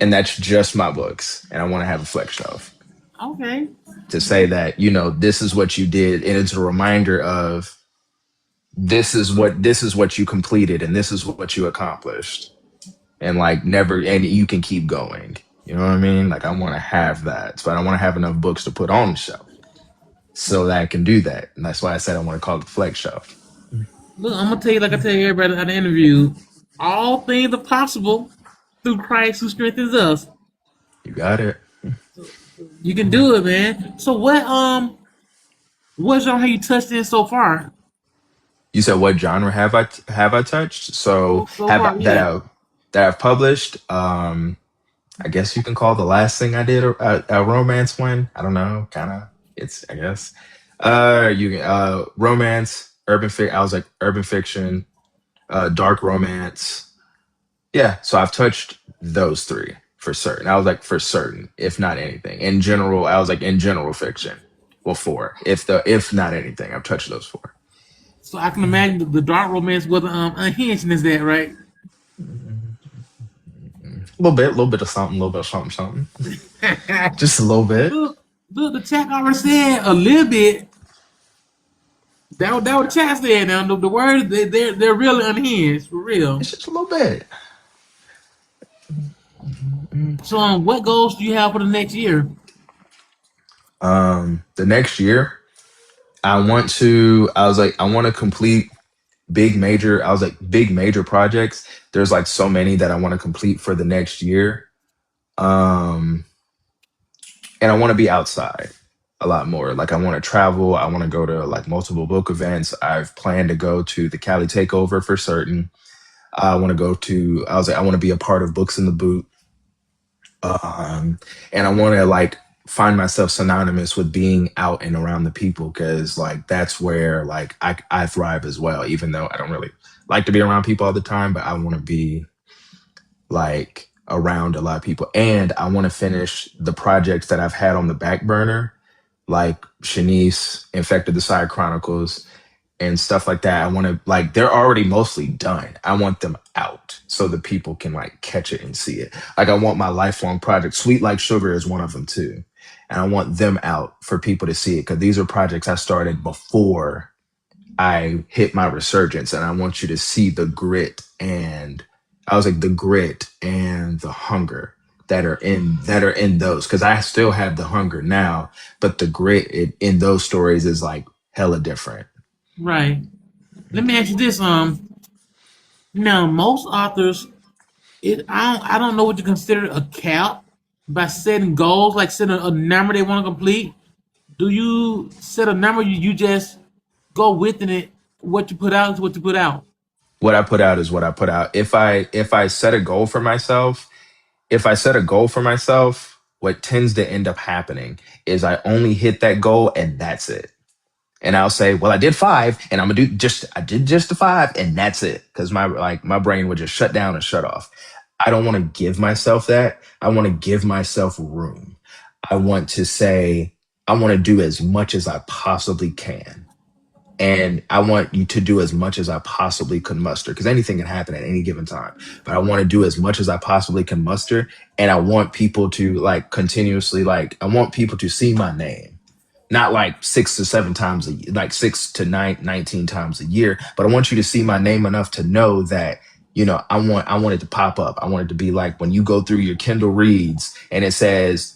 and that's just my books. And I want to have a flex shelf Okay. to say that this is what you did, and it's a reminder of this is what you completed, and this is what you accomplished, and like never, and you can keep going. You know what I mean? Like I want to have that, but I want to have enough books to put on the shelf so that I can do that. And that's why I said I want to call it the flex shelf. Look, I'm gonna tell you like I tell everybody at the interview. All things are possible through Christ who strengthens us. You got it. You can do it, man. So what genre have you touched in so far? You said what genre have I touched? So So far, yeah. that I've published. I guess you can call the last thing I did a romance one. I don't know, kind of. It's I guess. You can romance, I was like urban fiction, dark romance. Yeah, so I've touched those three for certain. I was like for certain, if not anything. In general, I was like in general fiction. Well, four. If not anything, I've touched those four. So I can imagine the dark romance was unhinged in that, right? A little bit of something, a little bit of something, something. Just a little bit. look, look, the chat already said a little bit. That what the chat said. Now the words they're really unhinged for real. It's just a little bit. So what goals do you have for the next year? The next year, I was like, I want to complete big major projects. There's like so many that I want to complete for the next year. Um, and I want to be outside a lot more. Like I want to travel. I want to go to like multiple book events. I've planned to go to the Cali Takeover for certain. I want to go to. I was like, I want to be a part of Books in the Boot. And I want to like find myself synonymous with being out and around the people because like that's where like I thrive as well. Even though I don't really like to be around people all the time, but I want to be like around a lot of people, and I want to finish the projects that I've had on the back burner, like Shanice, Infected the Side Chronicles, and stuff like that. I want to like they're already mostly done. I want them out so the people can like catch it and see it. Like I want my lifelong project. Sweet Like Sugar is one of them too. And I want them out for people to see it because these are projects I started before I hit my resurgence, and I want you to see the grit and I was like the grit and the hunger that are in those because I still have the hunger now, but the grit in those stories is like hella different. Right. Let me ask you this. Now most authors, I don't know what you consider a cap by setting goals, like setting a number they want to complete. Do you set a number? You just go within it. What you put out is what you put out. What I put out is what I put out. If I set a goal for myself, if I set a goal for myself, what tends to end up happening is I only hit that goal and that's it. And I'll say, well, I did five, and I did just the five, and that's it. Because my brain would just shut down and shut off. I don't want to give myself that. I want to give myself room. I want to say, I want to do as much as I possibly can. And I want you to do as much as I possibly could muster because anything can happen at any given time. But I want to do as much as I possibly can muster. And I want people to like continuously, like, I want people to see my name not like 6 to 7 times like 6 to 19 times a year, but I want you to see my name enough to know that, you know, I want it to pop up. I want it to be like when you go through your Kindle reads and it says,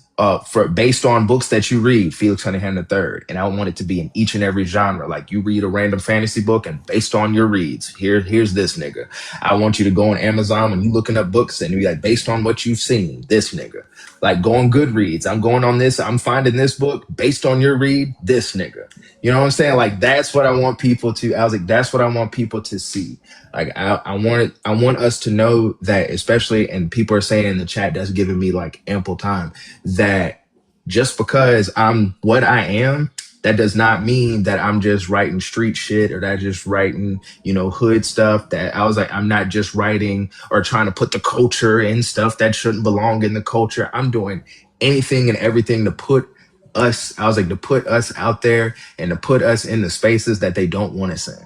for based on books that you read, Felix Cunningham III. And I want it to be in each and every genre. Like you read a random fantasy book and based on your reads, here's this nigga. I want you to go on Amazon when you looking up books and be like, based on what you've seen, this nigga. Like go on Goodreads. I'm going on this. I'm finding this book based on your read, this nigga. You know what I'm saying? Like that's what I want people to. I was like, that's what I want people to see. Like I want us to know that, especially, and people are saying in the chat, that's giving me like ample time, that just because I'm what I am, that does not mean that I'm just writing street shit or that I just writing, you know, hood stuff. That I was like, I'm not just writing or trying to put the culture in stuff that shouldn't belong in the culture. I'm doing anything and everything to put us, I was like, to put us out there and to put us in the spaces that they don't want us in.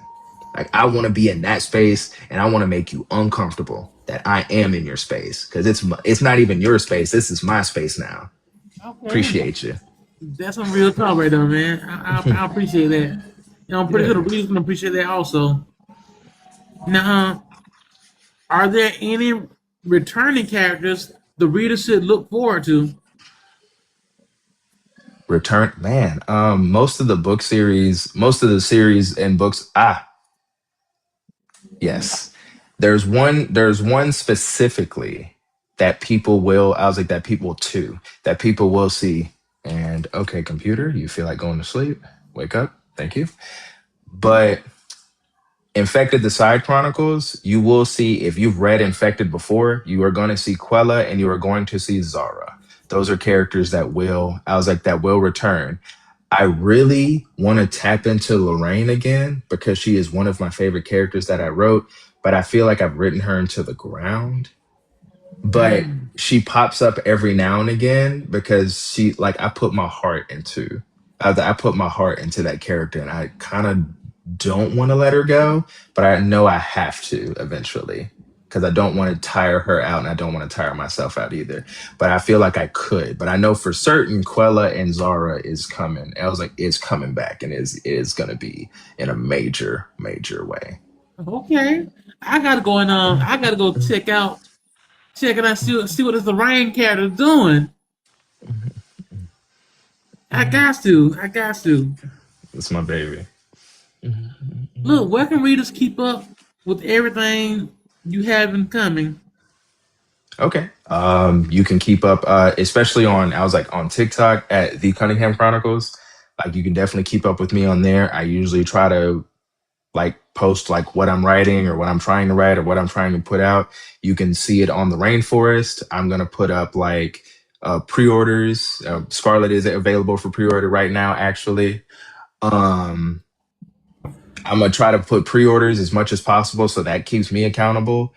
Like I want to be in that space and I want to make you uncomfortable that I am in your space because it's not even your space. This is my space now. Okay. Appreciate you. That's some real talk right there, man. I appreciate that. You know, I'm pretty Yeah. sure the readers can appreciate that also. Now, are there any returning characters the reader should look forward to? Return, man. Most of the series and books. Yes. There's one specifically that people will, I was like, that people two, that people will see. And okay, computer, you feel like going to sleep? Wake up. Thank you. But Infected the Side Chronicles, you will see, if you've read Infected before, you are going to see Quella and you are going to see Zara. Those are characters that will, I was like, that will return. I really want to tap into Lorraine again because she is one of my favorite characters that I wrote, but I feel like I've written her into the ground. But Mm. she pops up every now and again because she, like, I put my heart into. I put my heart into that character, and I kind of don't want to let her go, but I know I have to eventually because I don't want to tire her out, and I don't want to tire myself out either. But I feel like I could, but I know for certain Quella and Zara is coming. I was like, it's coming back, and is going to be in a major, major way. Okay. I gotta go and I gotta go check it out, see what this Orion character doing. I got to. It's my baby. Look, where can readers keep up with everything you have in coming? Okay. You can keep up, especially on, I was like on TikTok at the Cunningham Chronicles. Like you can definitely keep up with me on there. I usually try to like post like what I'm writing or what I'm trying to write or what I'm trying to put out. You can see it on the Rainforest. I'm gonna put up like pre-orders. Scarlet is available for pre-order right now, actually. Um, I'm gonna try to put pre-orders as much as possible so that keeps me accountable.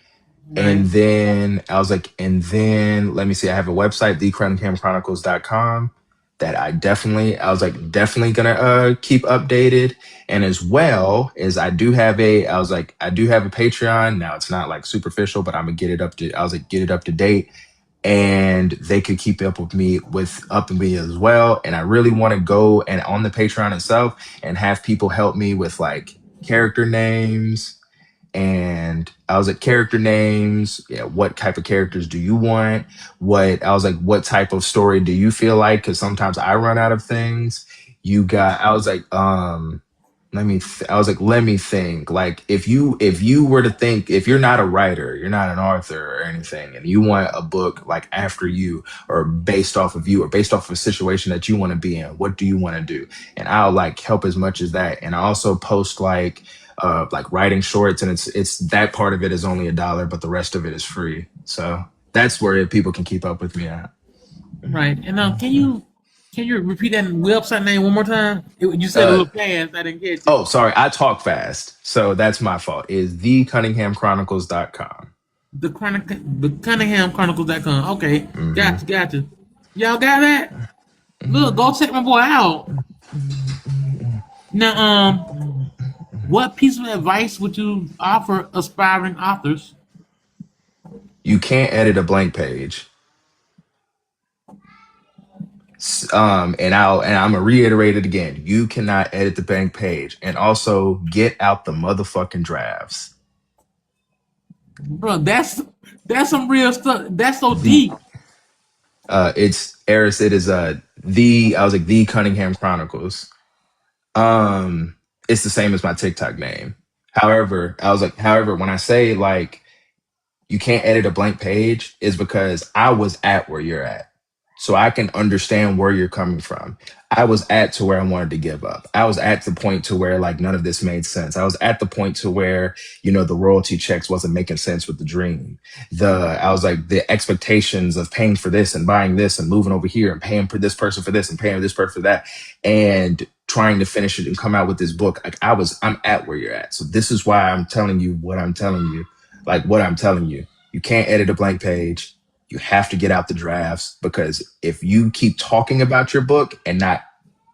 And Nice. then I was like, and then let me see, I have a website, thecrunninghamchronicles.com, that I was like, definitely gonna keep updated. And as well as I do have a Patreon. Now it's not like superficial, but I'm gonna get it up to, I was like, get it up to date. And they could keep up with me as well. And I really want to go and on the Patreon itself and have people help me with like character names, and I was like, character names. Yeah, what type of characters do you want? What I was like, what type of story do you feel like? Because sometimes I run out of things. I was like, I was like, let me think. Like, if you were to think, if you're not a writer, you're not an author or anything, and you want a book like after you or based off of you or based off of a situation that you want to be in, what do you want to do? And I'll like help as much as that. And I also post like writing shorts, and it's that part of it is only $1, but the rest of it is free. So that's where people can keep up with me at. Right. And can you repeat that website name one more time? You said a Uh, little fast. I didn't catch it. oh, sorry, I talk fast, so that's my fault. Is thecunninghamchronicles.com. The Cunningham Chronicles.com. Okay. Mm-hmm. Got you. Y'all got that? Look, go check my boy out. Now, what piece of advice would you offer aspiring authors? You can't edit a blank page. And I'm gonna reiterate it again. You cannot edit the blank page, and also get out the motherfucking drafts. Bro, that's some real stuff. That's so The deep. it's Eris. It is the I was like the Cunningham Chronicles. It's the same as my TikTok name. However, when I say like you can't edit a blank page, is because I was at where you're at. So I can understand where you're coming from. I was at to where I wanted to give up. I was at the point to where like none of this made sense. I was at the point to where, the royalty checks wasn't making sense with the dream. I was like the expectations of paying for this and buying this and moving over here and paying for this person for this and paying this person for that and trying to finish it and come out with this book. Like I'm at where you're at. So this is why I'm telling you what I'm telling you. Like what I'm telling you. You can't edit a blank page. You have to get out the drafts, because if you keep talking about your book and not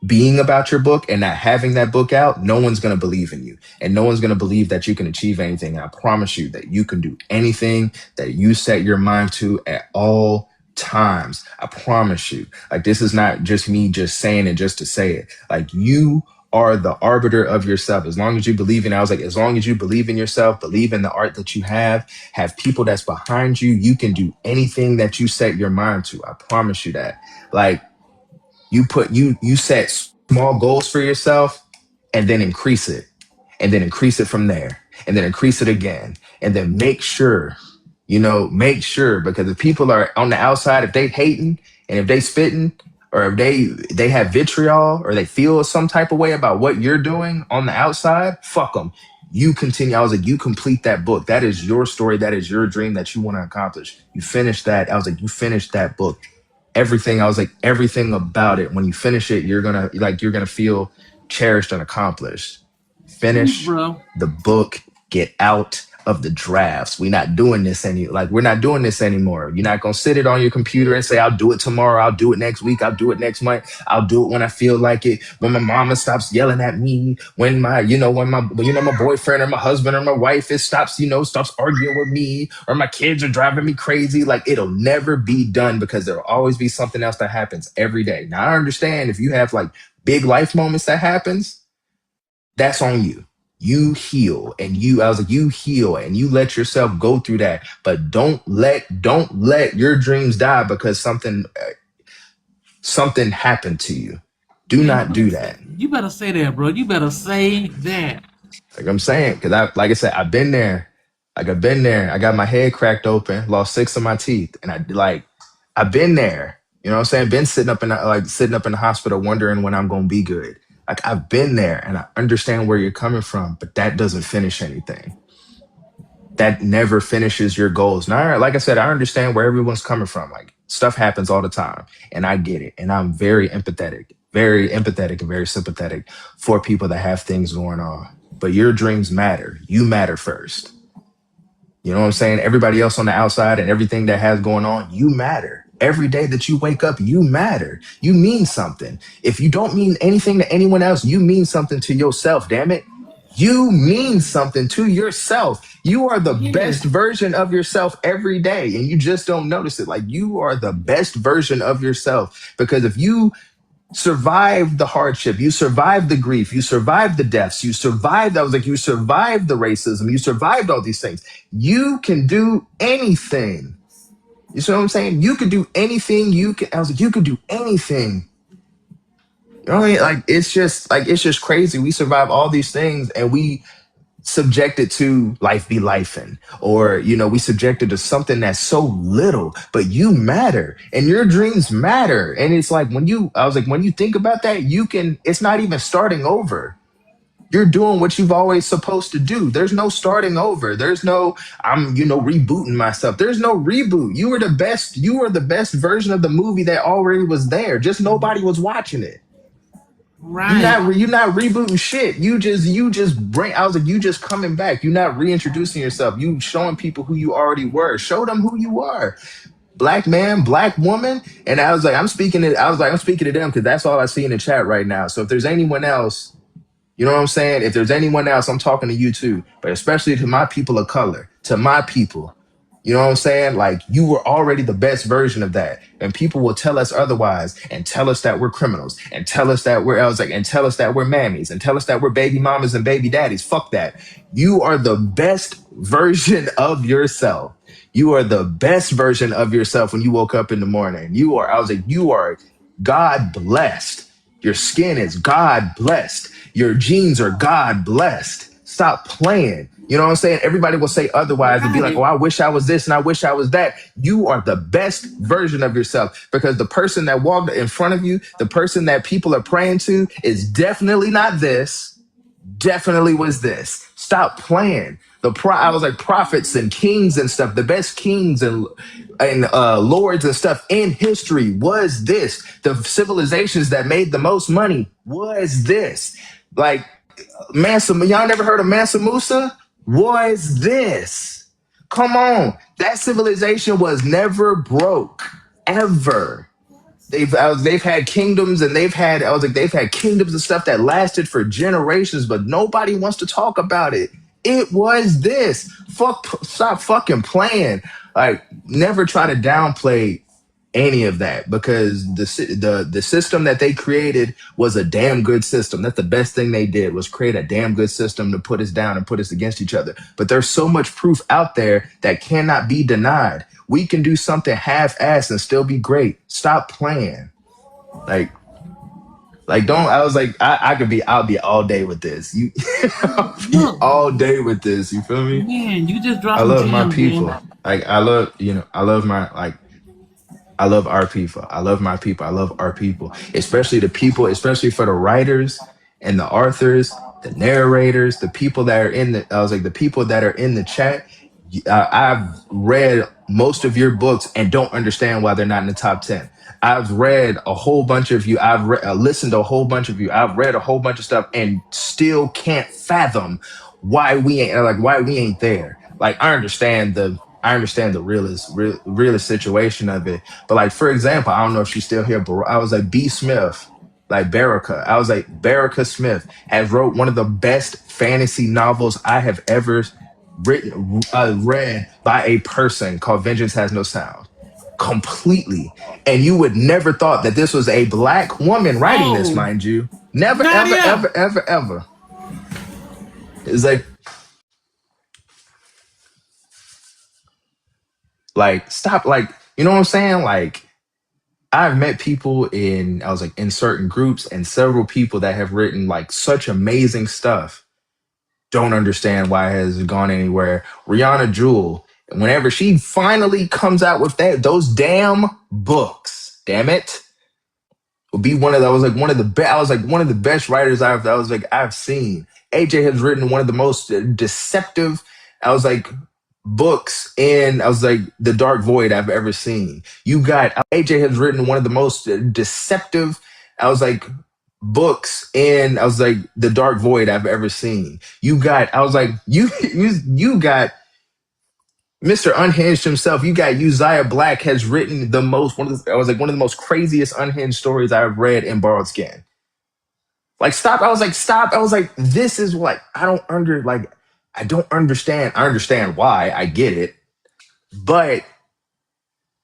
being about your book and not having that book out, no one's going to believe in you, and no one's going to believe that you can achieve anything. And I promise you that you can do anything that you set your mind to at all times. I promise you. Like, this is not just me just saying it just to say it. Like, you are the arbiter of yourself. As long as you believe in, I was like, as long as you believe in yourself, believe in the art that you have people that's behind you, you can do anything that you set your mind to. I promise you that. Like, you set small goals for yourself, and then increase it, and then increase it from there, and then increase it again, and then make sure, because if people are on the outside, if they hating and if they spitting, or if they have vitriol, or they feel some type of way about what you're doing on the outside, fuck them. You continue. I was like, you complete that book. That is your story. That is your dream that you want to accomplish. You finish that. I was like, you finish that book. Everything. I was like, everything about it. When you finish it, you're gonna feel cherished and accomplished. Sweet, Finish bro. the book. Get out of the drafts. We're not doing this anymore. You're not gonna sit it on your computer and say, I'll do it tomorrow, I'll do it next week, I'll do it next month, I'll do it when I feel like it, when my mama stops yelling at me, when my boyfriend or my husband or my wife stops arguing with me, or my kids are driving me crazy. Like, it'll never be done because there'll always be something else that happens every day. Now I understand if you have like big life moments that happens, that's on you. You heal and you heal and you let yourself go through that. But don't let your dreams die because something happened to you. Do Man, not do that. you better say that, bro. You better say that. Like I'm saying, because like I said, I've been there. Like I've been there. I got my head cracked open, lost six of my teeth, and I've been there. You know what I'm saying? Been sitting up in the hospital, wondering when I'm gonna be good. Like I've been there, and I understand where you're coming from, but that doesn't finish anything. That never finishes your goals. Now, like I said, I understand where everyone's coming from. Like stuff happens all the time, and I get it, and I'm very empathetic, and very sympathetic for people that have things going on. But your dreams matter. You matter first. You know what I'm saying? Everybody else on the outside and everything that has going on, you matter. Every day that you wake up, you matter. You mean something. If you don't mean anything to anyone else, you mean something to yourself, damn it. You mean something to yourself. You are the Yeah. best version of yourself every day, and you just don't notice it. Like, you are the best version of yourself because if you survived the hardship, you survived the grief, you survived the deaths, you survived the racism, you survived all these things. You can do anything. You see what I'm saying? You could do anything. You could do anything. You know what I mean? It's just crazy. We survive all these things and we subjected to life be lifing, or we subjected to something that's so little, but you matter and your dreams matter. And it's like when you think about that, it's not even starting over. You're doing what you've always supposed to do. There's no starting over. There's no I'm rebooting myself. There's no reboot. You were the best version of the movie that already was there, just nobody was watching it. Right. You're not rebooting shit. You just coming back. You're not reintroducing yourself. You showing people who you already were. Show them who you are. Black man, black woman. And I'm speaking to them because that's all I see in the chat right now. So if there's anyone else, you know what I'm saying? If there's anyone else, I'm talking to you too, but especially to my people of color, to my people. You know what I'm saying? Like, you were already the best version of that. And people will tell us otherwise and tell us that we're criminals and tell us that and tell us that we're mammies and tell us that we're baby mamas and baby daddies. Fuck that. You are the best version of yourself. You are the best version of yourself when you woke up in the morning. You are God blessed. Your skin is God blessed. Your genes are God blessed. Stop playing. You know what I'm saying? Everybody will say otherwise and be like, Right. oh, I wish I was this and I wish I was that. You are the best version of yourself because the person that walked in front of you, the person that people are praying to, is definitely not this, definitely was this. Stop playing. I was like prophets and kings and stuff. The best kings and lords and stuff in history was this. The civilizations that made the most money was this. Like, y'all never heard of Mansa Musa? Was this? Come on, that civilization was never broke ever. They've had kingdoms and they've had kingdoms and stuff that lasted for generations, but nobody wants to talk about it. It was this. Stop fucking playing. Like, never try to downplay any of that because the system that they created was a damn good system. That's the best thing they did, was create a damn good system to put us down and put us against each other. But there's so much proof out there that cannot be denied. We can do something half-assed and still be great. Stop playing. Like, don't. I was like, I'll be all day with this. I'll be Look, all day with this. You feel me? man, you just I dropped some love my gems, people. man. Like, I love our people. I love my people. I love our people, especially the people, especially for the writers and the authors, the narrators, the people that are the people that are in the chat. I've read most of your books and don't understand why they're not in the top 10. I've read a whole bunch of you. Listened to a whole bunch of you. I've read a whole bunch of stuff and still can't fathom why we ain't there. like I understand the realist situation of it. But like for example, I don't know if she's still here, but I was like B Smith, like Baraka. I was like Baraka Smith has wrote one of the best fantasy novels I have ever read by a person called Vengeance Has No Sound. Completely. And you would never thought that this was a black woman writing this, Oh, mind you. Never, ever, Nadia. ever, ever, ever. It's like stop, like, you know what I'm saying? Like I've met people in, I was like in certain groups and several people that have written like such amazing stuff. Don't understand why it has gone anywhere. Rihanna Jewell, whenever she finally comes out with those damn books, damn it, will be one of the, I was like one of the best. I was like one of the best writers I've seen. AJ has written one of the most deceptive, I was like, books in, I was like, the Dark Void I've ever seen. You got AJ has written one of the most deceptive, I was like, books in, I was like, the Dark Void I've ever seen. You got, I was like, you got Mr. Unhinged himself. You got Uzziah Black has written the most, one of the, I was like, one of the most craziest unhinged stories I've read in Borrowed Skin. Like, stop. I was like, stop. I was like, this is like, I don't understand. I understand why. I get it. But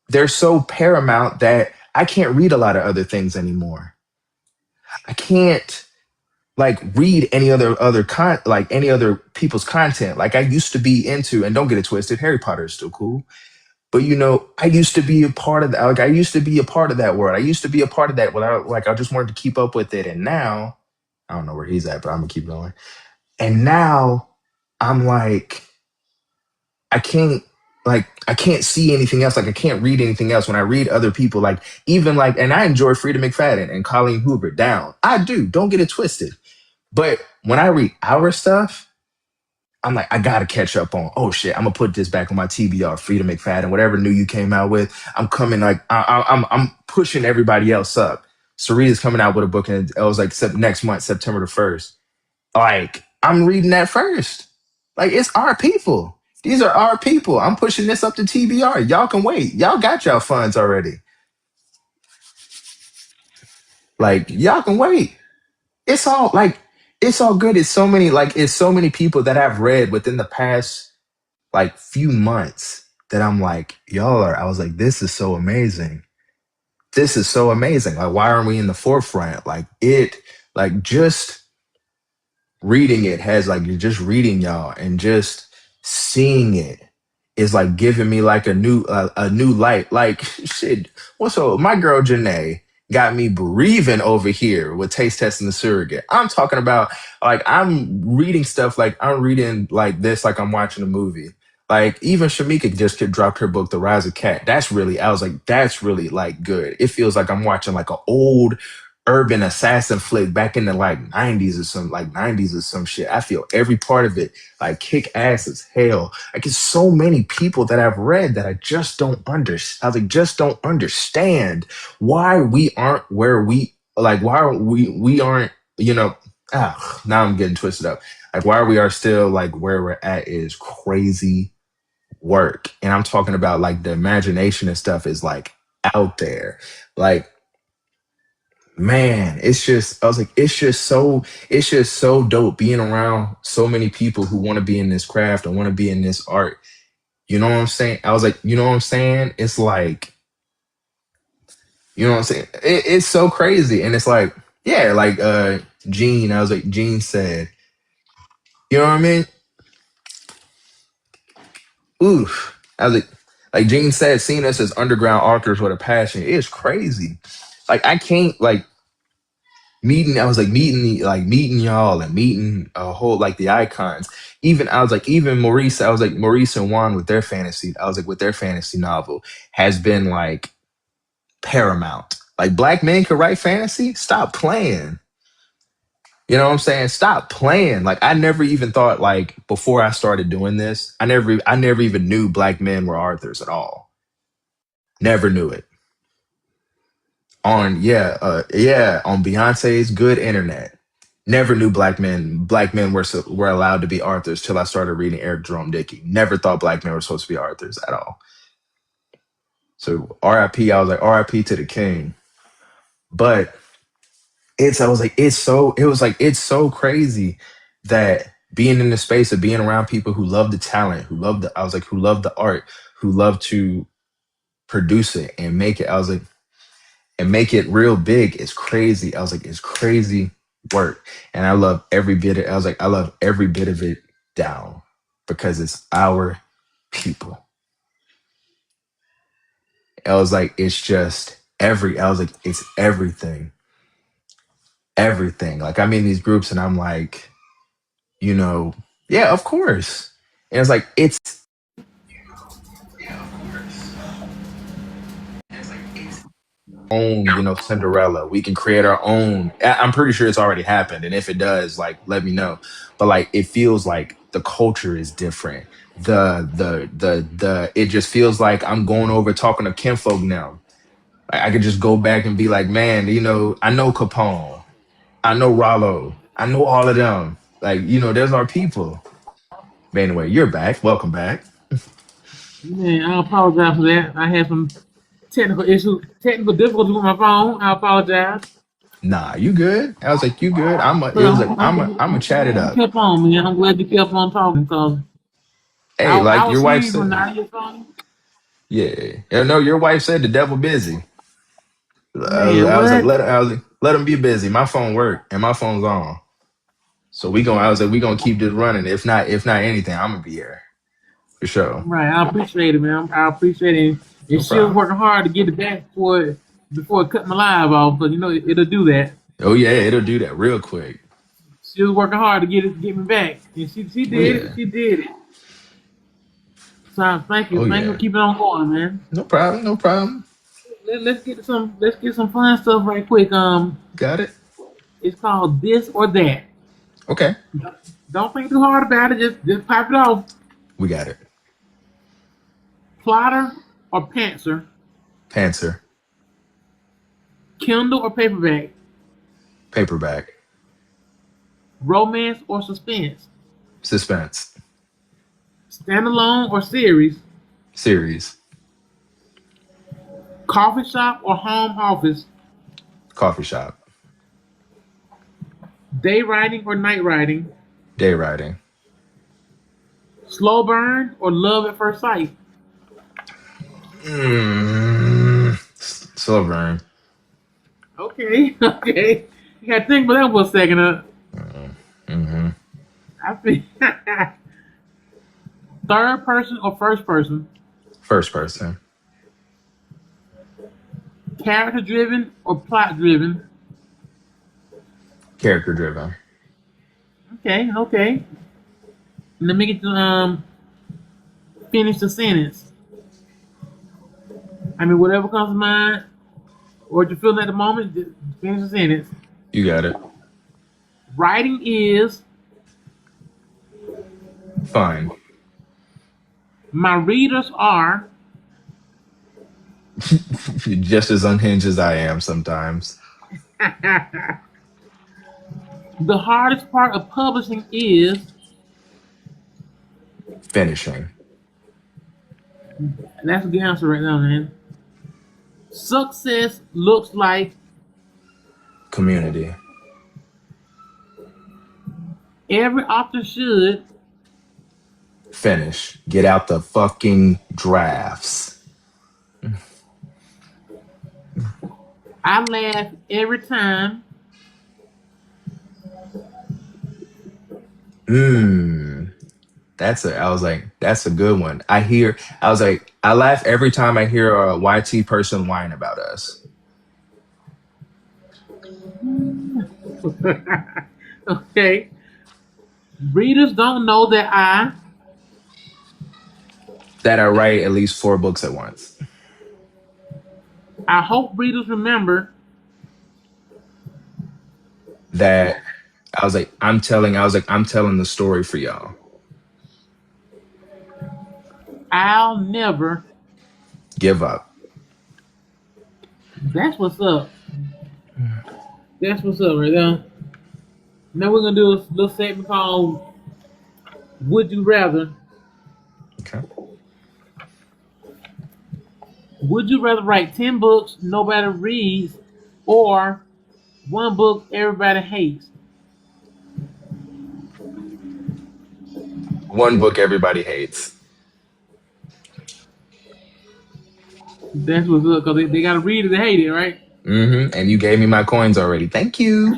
they're so paramount that I can't read a lot of other things anymore. I can't like read any other people's content. Like I used to be into, and don't get it twisted, Harry Potter is still cool. But you know, I used to be a part of that. Like I used to be a part of that world. I used to be a part of that without like I just wanted to keep up with it. And now I don't know where he's at, but I'm gonna keep going. And now I'm like, I can't see anything else. Like I can't read anything else. When I read other people, like even like, and I enjoy Frida McFadden and Colleen Hoover down. I do. Don't get it twisted. But when I read our stuff, I'm like, I gotta catch up on. Oh shit, I'm gonna put this back on my TBR. Frida McFadden, whatever new you came out with, I'm coming like I'm pushing everybody else up. Sarita's coming out with a book, and it was like next month, September the 1st. Like I'm reading that first. Like it's our people. These are our people. I'm pushing this up to TBR. Y'all can wait. Y'all got y'all funds already. Like y'all can wait. It's all like it's all good. It's so many people that I've read within the past like few months that I'm like, y'all are, I was like, this is so amazing. This is so amazing. Like, why aren't we in the forefront? Like just reading it has like, you're just reading y'all and just seeing it is like giving me like a new light. Like shit. What's so my girl Janae got me breathing over here with taste testing the surrogate. I'm talking about like I'm reading stuff like I'm reading like this like I'm watching a movie. Like even Shamika just dropped her book, The Rise of Cat. That's really, I was like, that's really like good. It feels like I'm watching like an old urban assassin flick back in the like 90s or some shit. I feel every part of it like kick ass as hell. Like it's so many people that I've read that I just don't understand. I was like, just don't understand why we aren't where we like. Why aren't we aren't, you know? Now I'm getting twisted up. Like why we are still like where we're at is crazy work, and I'm talking about like the imagination and stuff is like out there. Like man, it's just I was like, it's just so dope being around so many people who want to be in this craft and want to be in this art. You know what I'm saying? I was like, you know what I'm saying? It's like, you know what I'm saying? It's so crazy. And it's like, yeah, like Gene, I was like, Gene said, you know what I mean? Oof. I was like Gene said, seeing us as underground authors with a passion is crazy. Like I can't like meeting, I was like meeting y'all and meeting a whole like the icons. Even I was like, even Maurice, I was like Maurice and Juan with their fantasy, I was like with their fantasy novel has been like paramount. Like black men could write fantasy. Stop playing. You know what I'm saying? Stop playing. Like I never even thought like before I started doing this, I never even knew black men were authors at all. Never knew it. On on Beyonce's good internet. Never knew black men were allowed to be authors till I started reading Eric Jerome Dickey. Never thought black men were supposed to be authors at all. So RIP, I was like RIP to the king. But I was like, it's so crazy that being in the space of being around people who love the talent, who love the art, who love to produce it and make it. I was like, and make it real big. It's crazy. I was like, it's crazy work. And I love every bit of it down because it's our people. I was like, I was like, it's everything. Everything. Like I'm in these groups and I'm like, you know, yeah, of course. And it's like, own, Cinderella. We can create our own. I'm pretty sure it's already happened. And if it does, like, let me know. But like, it feels like the culture is different. It just feels like I'm going over talking to kinfolk now. Like, I could just go back and be like, man, I know Capone. I know Rollo. I know all of them. Like, there's our people. But anyway, you're back. Welcome back. Man, I apologize for that. I had some technical issues, technical difficulties with my phone. I apologize. Nah, you good? I was like, you good? But It was like, I'm a chat it you up. kept on, man. I'm glad you kept on talking because Hey, I like was your wife sleeping when said. I get phone. Yeah. Yeah, no, your wife said the devil busy. Man, I was like, what? let him be busy. My phone worked and my phone's on. So I was like, we gonna keep this running. If not anything, I'm gonna be here for sure. Right, I appreciate it, man. I appreciate it. And No she was problem. working hard to get it back before it cut my live off, but it'll do that. Oh yeah, it'll do that real quick. She was working hard to get me back, and she Oh did it. yeah. She did it. So Oh thank you for yeah. keeping on going, man. No problem. No problem. Let's get some fun stuff right quick. Got it. It's called this or that. Okay. Don't think too hard about it. Just pop it off. We got it. Plotter or pantser, Pantser. Kindle or paperback, Paperback. romance or suspense, Suspense. standalone or series, Series. coffee shop or home office, Coffee shop. day writing or night writing, Day writing. slow burn or love at first sight. Slow burn. Okay, okay. You got to think about that for a second. Mm-hmm. I think third person or first person, First person. character driven or plot driven. Character driven. Okay, okay. Let me get to finish the sentence. I mean, whatever comes to mind or what you're feeling at the moment, just finish the sentence. You got it. Writing is Fine. my readers are Just as unhinged as I am sometimes. the hardest part of publishing is Finishing. that's a good answer right now, man. Success looks like Community. every author should. Finish. Get out the fucking drafts. I laugh every time. Mmm. I was like, that's a good one. I was like, I laugh every time I hear a YT person whine about us. Okay. Readers don't know that That I write at least 4 books at once. I hope readers remember That I'm telling the story for y'all. I'll never. Give up. That's what's up. That's what's up right there. Now we're gonna do a little segment called "Would You Rather." Okay. Would you rather write 10 books nobody reads, or one book everybody hates? One book everybody hates. That's what's up because they gotta read it to hate it, right? And you gave me my coins already. Thank you.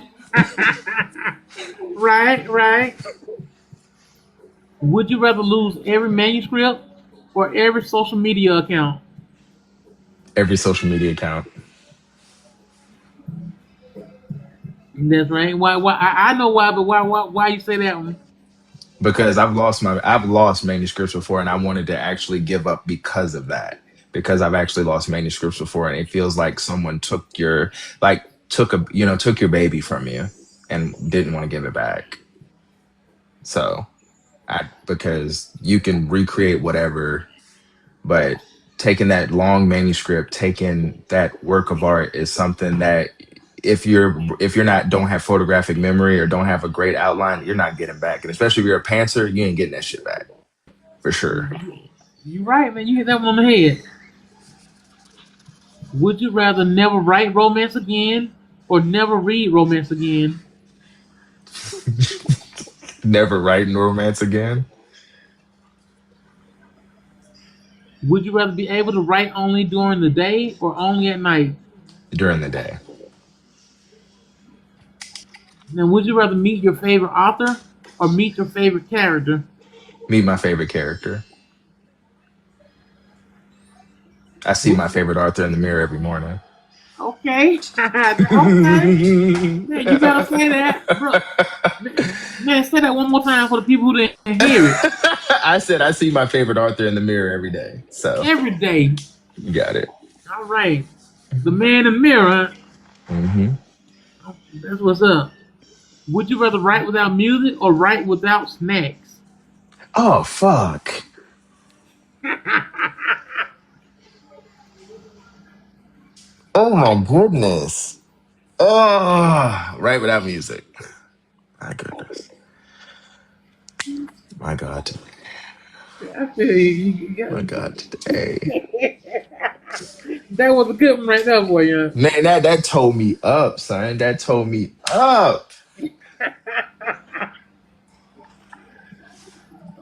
Right, right. Would you rather lose every manuscript or every social media account? Every social media account. That's right. Why? Why? I know why, but why you say that one? Because I've lost manuscripts before, and I wanted to actually give up because of that. Because I've actually lost manuscripts before, and it feels like someone took your baby from you and didn't want to give it back. So because you can recreate whatever, but taking that long manuscript, taking that work of art is something that if you're not don't have photographic memory or don't have a great outline, you're not getting back. And especially if you're a pantser, you ain't getting that shit back for sure. You right, man. You hit that one on the head. Would you rather never write romance again or never read romance again? Never writing romance again. Would you rather be able to write only during the day or only at night? During the day. Now, would you rather meet your favorite author or meet your favorite character? Meet my favorite character. I see Would my you, favorite Arthur in the mirror every morning. okay, okay. Man, you better say that, bro. Man, say that one more time for the people who didn't hear it. I said I see my favorite Arthur in the mirror every day. So Every day. you got it. All right. The man in the mirror. Hmm. That's what's up. Would you rather write without music or write without snacks? Oh fuck. Oh my goodness. Oh, right without music. My goodness. My God. I feel My God today. that was a good one right there for you. Man, that told me up, son. That told me up.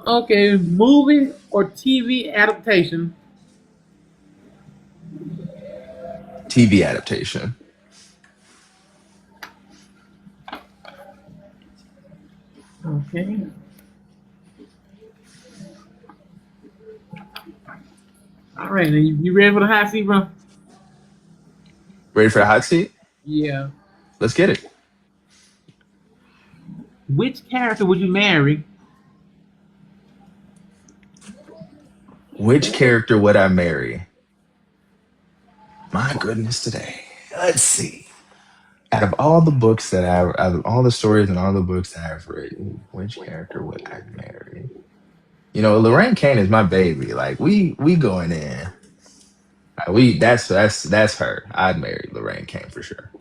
Okay, movie or TV adaptation? TV adaptation. Okay. All right, then you ready for the hot seat, bro? Ready for the hot seat? Yeah. Let's get it. Which character would you marry? Which character would I marry? My goodness today. Let's see. Out of all the stories and all the books that I've written, which character would I marry? You know, Lorraine Kane is my baby. Like we going in. We that's her. I'd marry Lorraine Kane for sure.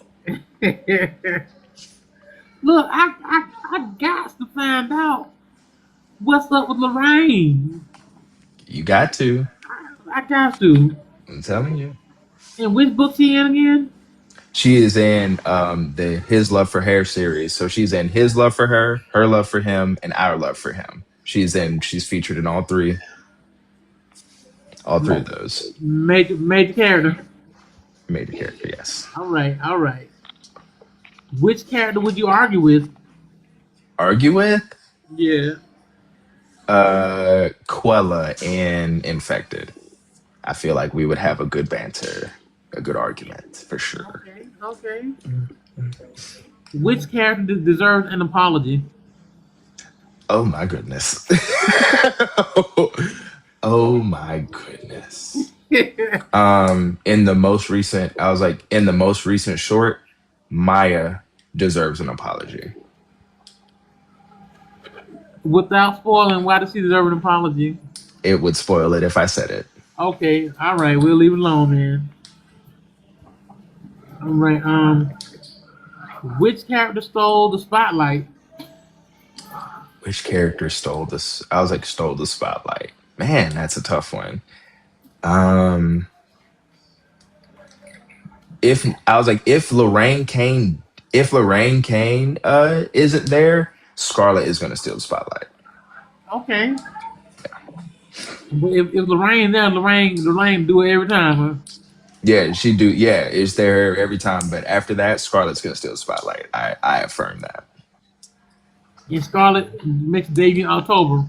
Look, I got to find out what's up with Lorraine. You got to. I got to. I'm telling you. And which book she in again? She is in the His Love for Her series. So she's in His Love for Her love for him, and Our Love for Him. She's featured in all three of those. Major character. Major character, yes. All right, all right. Which character would you argue with? Argue with Yeah. Quella and Infected. I feel like we would have a good banter, a good argument for sure. Okay, okay. Which character deserves an apology? Oh my goodness. Oh my goodness. In the most recent, I was like, in the most recent short, Maya deserves an apology. Without spoiling, why does she deserve an apology? It would spoil it if I said it. Okay, all right, we'll leave it alone, man. All right, which character stole the spotlight? Which character stole this? I was like, stole the spotlight. Man, that's a tough one. Um, if I was like, if Lorraine Kane isn't there, Scarlett is gonna steal the spotlight. Okay. But if Lorraine there, Lorraine do it every time, huh? Yeah, she do. Yeah, it's there every time. But after that, Scarlett's gonna steal the spotlight. I affirm that. And Scarlett makes a debut in October.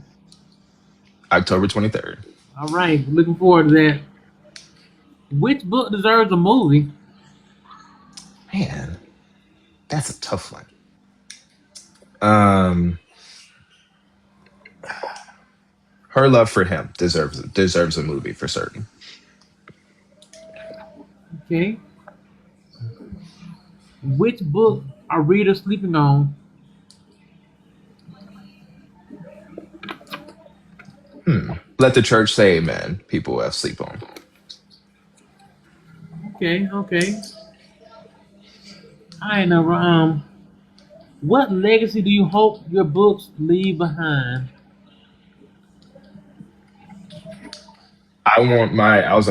October 23rd. All right, looking forward to that. Which book deserves a movie? Man, that's a tough one. Um, her love for him deserves a movie for certain. Okay. Which book are readers sleeping on? Let the church say amen. People have sleep on. Okay, okay. I know. What legacy do you hope your books leave behind?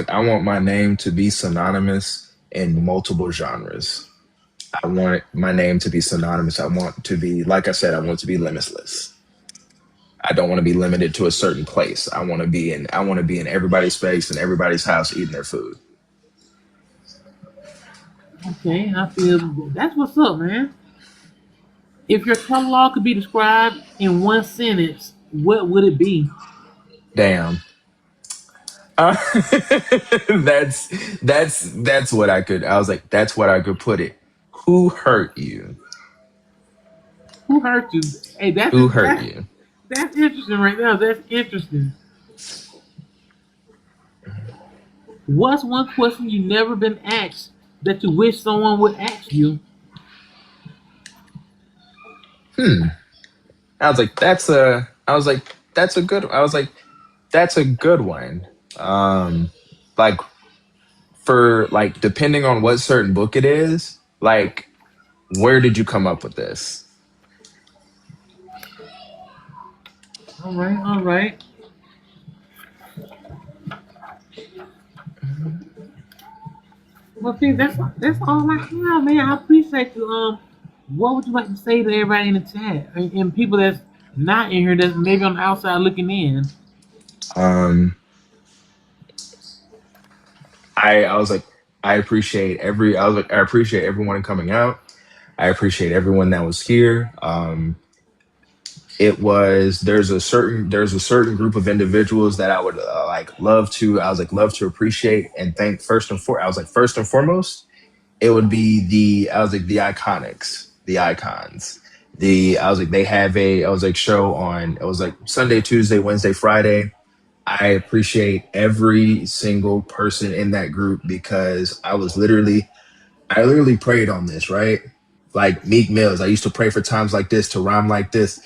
I want my name to be synonymous in multiple genres. I want my name to be synonymous. I want to be, like I said, I want to be limitless. I don't want to be limited to a certain place. I want to be in everybody's space and everybody's house eating their food. Okay, I feel that's what's up, man. If your catalog could be described in one sentence, what would it be? Damn. Uh, that's that's what I could. I was like, that's what I could put it. Who hurt you? Who hurt you? Hey, Who hurt you? that's interesting right now. That's interesting. What's one question you never been asked that you wish someone would ask you? I was like, that's a. I was like, that's a good. I was like, that's a good one. Um, like for like depending on what certain book it is, like where did you come up with this? All right, all right. Well, see, that's all I have, man. I appreciate you. What would you like to say to everybody in the chat and people that's not in here that's maybe on the outside looking in? Um, I was like, I appreciate everyone coming out. I appreciate everyone that was here. It was there's a certain group of individuals that I would like love to I was like love to appreciate and thank I was like first and foremost it would be the I was like the iconics, the icons. I was like they have a I was like show on it was like Sunday, Tuesday, Wednesday, Friday. I appreciate every single person in that group because I literally prayed on this, right? Like Meek Mills, I used to pray for times like this to rhyme like this.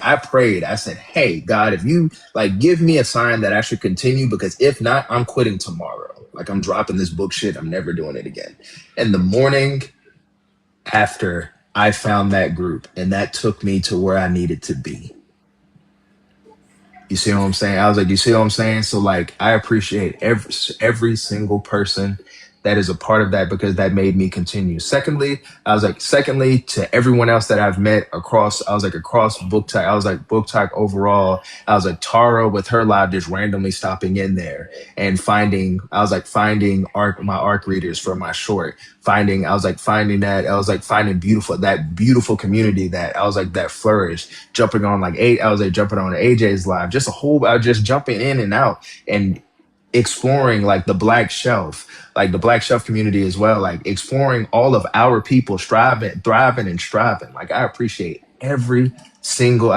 I prayed. I said, "Hey God, if you like give me a sign that I should continue, because if not, I'm quitting tomorrow. Like I'm dropping this book shit. I'm never doing it again." And the morning after, I found that group, and that took me to where I needed to be. You see what I'm saying? I was like, you see what I'm saying? So like, I appreciate every single person that is a part of that because that made me continue. Secondly, to everyone else that I've met across book talk. I was like book talk overall. I was like Tara with her live just randomly stopping in there and finding my arc readers for my short. I was like finding that beautiful community that I was like that flourished I was like jumping on AJ's live, just a whole, I was just jumping in and out and exploring like the black shelf community as well, like exploring all of our people striving, thriving and striving. Like I appreciate every single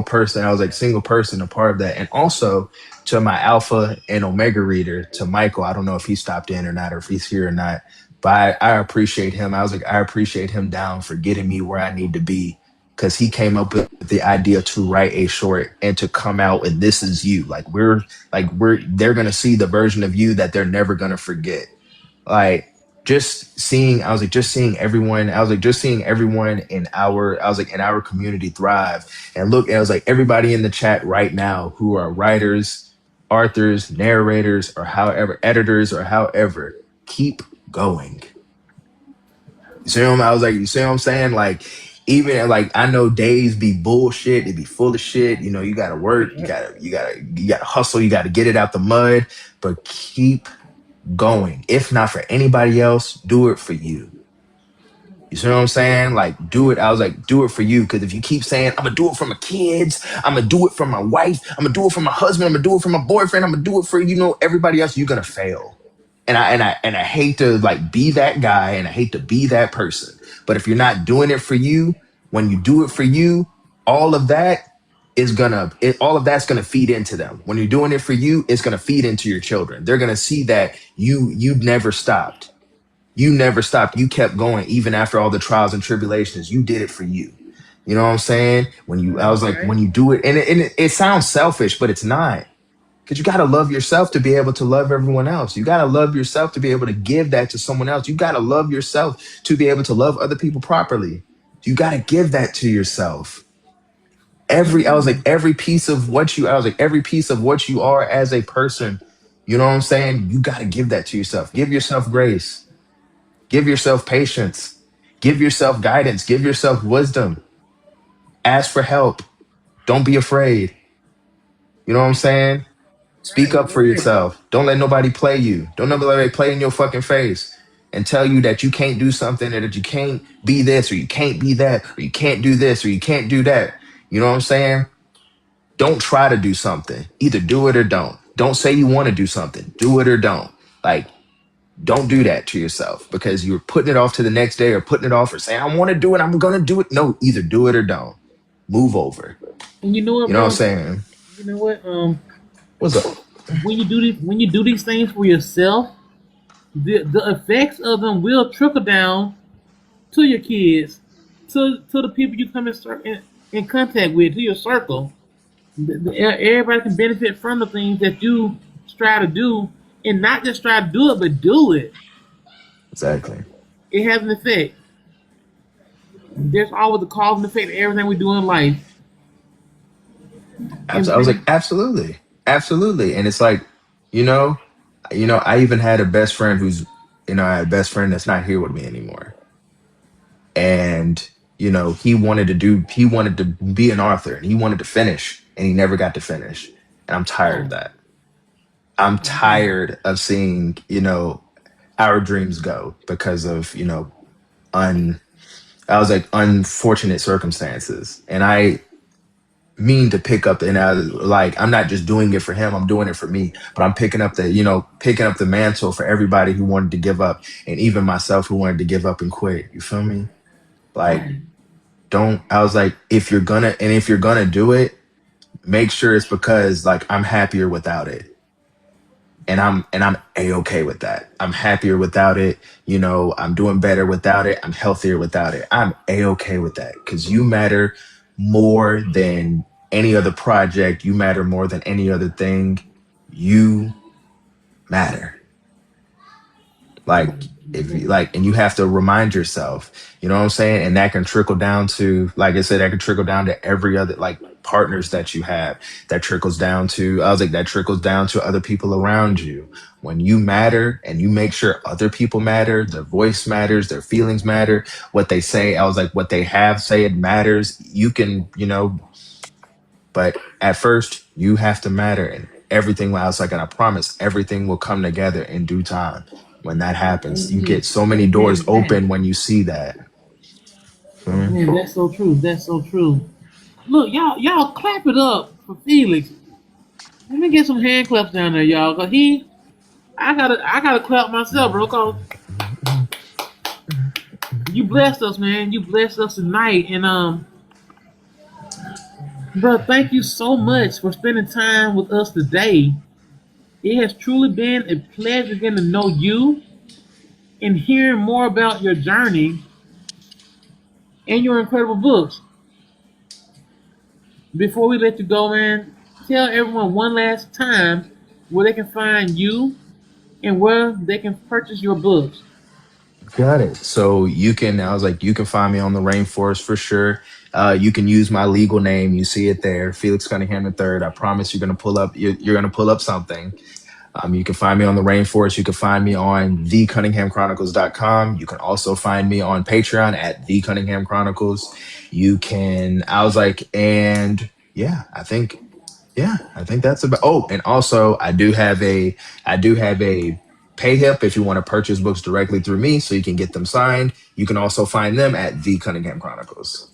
person a part of that. And also to my alpha and omega reader, to Michael, I don't know if he stopped in or not or if he's here or not, but I appreciate him. I appreciate him down for getting me where I need to be because he came up with the idea to write a short and to come out and this is you. They're gonna see the version of you that they're never gonna forget. Like just seeing everyone, just seeing everyone in in our community thrive. And look, I was like, everybody in the chat right now who are writers, authors, narrators, or however, editors, or however, keep going. You see what I was like, you see what I'm saying? Like, even like I know days be bullshit, it be full of shit. You know, you gotta work, you gotta hustle, you gotta get it out the mud, but keep going. If not for anybody else, do it for you. You see what I'm saying? Like, do it. I was like, do it for you. Because if you keep saying, I'm gonna do it for my kids, I'm gonna do it for my wife, I'm gonna do it for my husband, I'm gonna do it for my boyfriend, I'm gonna do it for everybody else, you're gonna fail. And I hate to like be that guy, and I hate to be that person. But if you're not doing it for you, when you do it for you, all of that all of that's gonna feed into them. When you're doing it for you, it's gonna feed into your children. They're gonna see that you never stopped. You never stopped. You kept going even after all the trials and tribulations. You did it for you. You know what I'm saying? I was like, when you do it, and it sounds selfish, but it's not. Because you got to love yourself to be able to love everyone else. You got to love yourself to be able to give that to someone else. You got to love yourself to be able to love other people properly. You got to give that to yourself. I was like, I was like, every piece of what you are as a person, you know what I'm saying? You got to give that to yourself. Give yourself grace. Give yourself patience. Give yourself guidance. Give yourself wisdom. Ask for help. Don't be afraid. You know what I'm saying? Speak up for yourself. Don't let nobody play you. Don't let nobody play in your fucking face and tell you that you can't do something, or that you can't be this, or you can't be that, or you can't do this, or you can't do that. You know what I'm saying? Don't try to do something. Either do it or don't. Don't say you want to do something. Do it or don't. Like, don't do that to yourself, because you're putting it off to the next day, or putting it off, or saying, I want to do it, I'm going to do it. No, either do it or don't. Move over. And you know what, You know what I'm bro? saying? You know what? What's up? When you do these things for yourself, the effects of them will trickle down to your kids, to the people you come in contact with, to your circle. Everybody can benefit from the things that you strive to do, and not just try to do it, but do it. Exactly. It has an effect. There's always a cause and effect to everything we do in life. I was like, And absolutely, absolutely. And it's like, you know, I even had a best friend I had a best friend that's not here with me anymore. And, he wanted to be an author, and he wanted to finish, and he never got to finish. And I'm tired of oh, that. I'm tired of seeing, our dreams go because of, un, I was like, unfortunate circumstances. And I mean to pick up, and I'm not just doing it for him, I'm doing it for me, but I'm picking up the mantle for everybody who wanted to give up, and even myself who wanted to give up and quit. You feel me? Like, right. don't I was like, if you're gonna do it, make sure it's because like I'm happier without it. And I'm a-okay with that. I'm happier without it. I'm doing better without it. I'm healthier without it. I'm a-okay with that, because you matter more than any other project. You matter more than any other thing. You matter. Like, if you like, and you have to remind yourself, you know what I'm saying? And that can trickle down to, like I said, that can trickle down to every other like partners that you have. That trickles down to, I was like, that trickles down to other people around you. When you matter and you make sure other people matter, their voice matters, their feelings matter, what they say, I was like, what they have say, it matters. You can, but at first you have to matter, and everything else, like, and I promise everything will come together in due time. When that happens, you get so many doors Amen. open when you see that. Mhm. Man, that's so true. That's so true. Look, y'all clap it up for Felix. Let me get some hand claps down there, y'all. Cause I gotta clap myself, bro. Cause you blessed us, man. You blessed us tonight, and bro, thank you so much for spending time with us today. It has truly been a pleasure getting to know you and hearing more about your journey and your incredible books. Before we let you go, man, tell everyone one last time where they can find you and where they can purchase your books. Got it. So you can, I was like, you can find me on the Rainforest for sure. You can use my legal name. You see it there, Felix Cunningham III. I promise you're gonna pull up. You're gonna pull up something. You can find me on the Rainforest. You can find me on thecunninghamchronicles.com. You can also find me on Patreon at The Cunningham Chronicles. You can, I was like, and yeah, I think that's about. Oh, and also I do have a PayHip if you want to purchase books directly through me, so you can get them signed. You can also find them at The Cunningham Chronicles.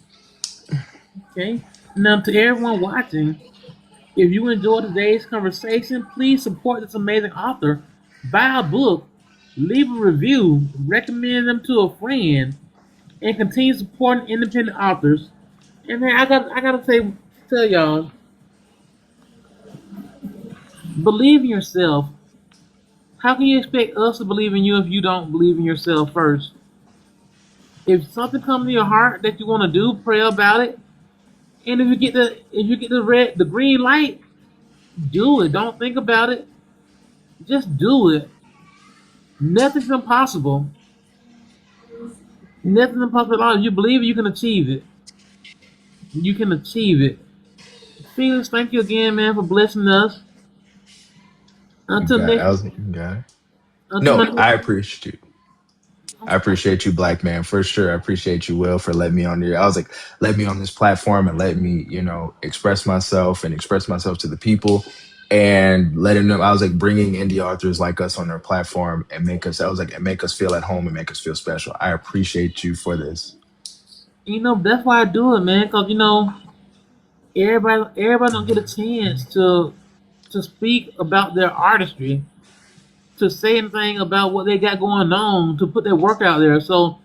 Okay. Now, to everyone watching, if you enjoyed today's conversation, please support this amazing author. Buy a book, leave a review, recommend them to a friend, and continue supporting independent authors. And man, I gotta say, tell y'all, believe in yourself. How can you expect us to believe in you if you don't believe in yourself first? If something comes to your heart that you want to do, pray about it. And if you get the green light, do it. Don't think about it. Just do it. Nothing's impossible. Nothing's impossible at all. If you believe it, you can achieve it. You can achieve it. Felix, thank you again, man, for blessing us. You Until got it. next, I was like, you got it. until my No, next. I appreciate you. I appreciate you, Black man, for sure. I appreciate you, Will, for letting me on there. I was like, let me on this platform and let me, express myself and express myself to the people and letting them. I was like, bringing indie authors like us on their platform and make us. I was like, and make us feel at home and make us feel special. I appreciate you for this. That's why I do it, man. Cause everybody don't get a chance to speak about their artistry, to say anything about what they got going on, to put their work out there. So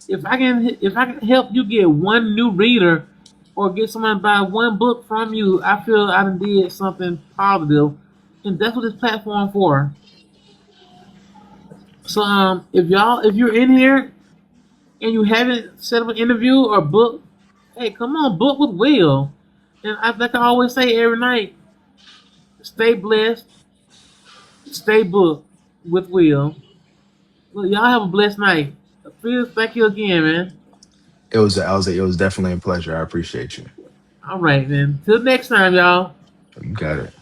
if I can help you get one new reader or get someone to buy one book from you, I feel I done did something positive, and that's what this platform for. So if you're in here and you haven't set up an interview or book, hey, come on, book with Will. And like I always say every night, stay blessed, stay booked with Will. Well, y'all have a blessed night. Felix, thank you again, man. It was. I was like, it was definitely a pleasure. I appreciate you. All right, then. Till next time, y'all. You got it.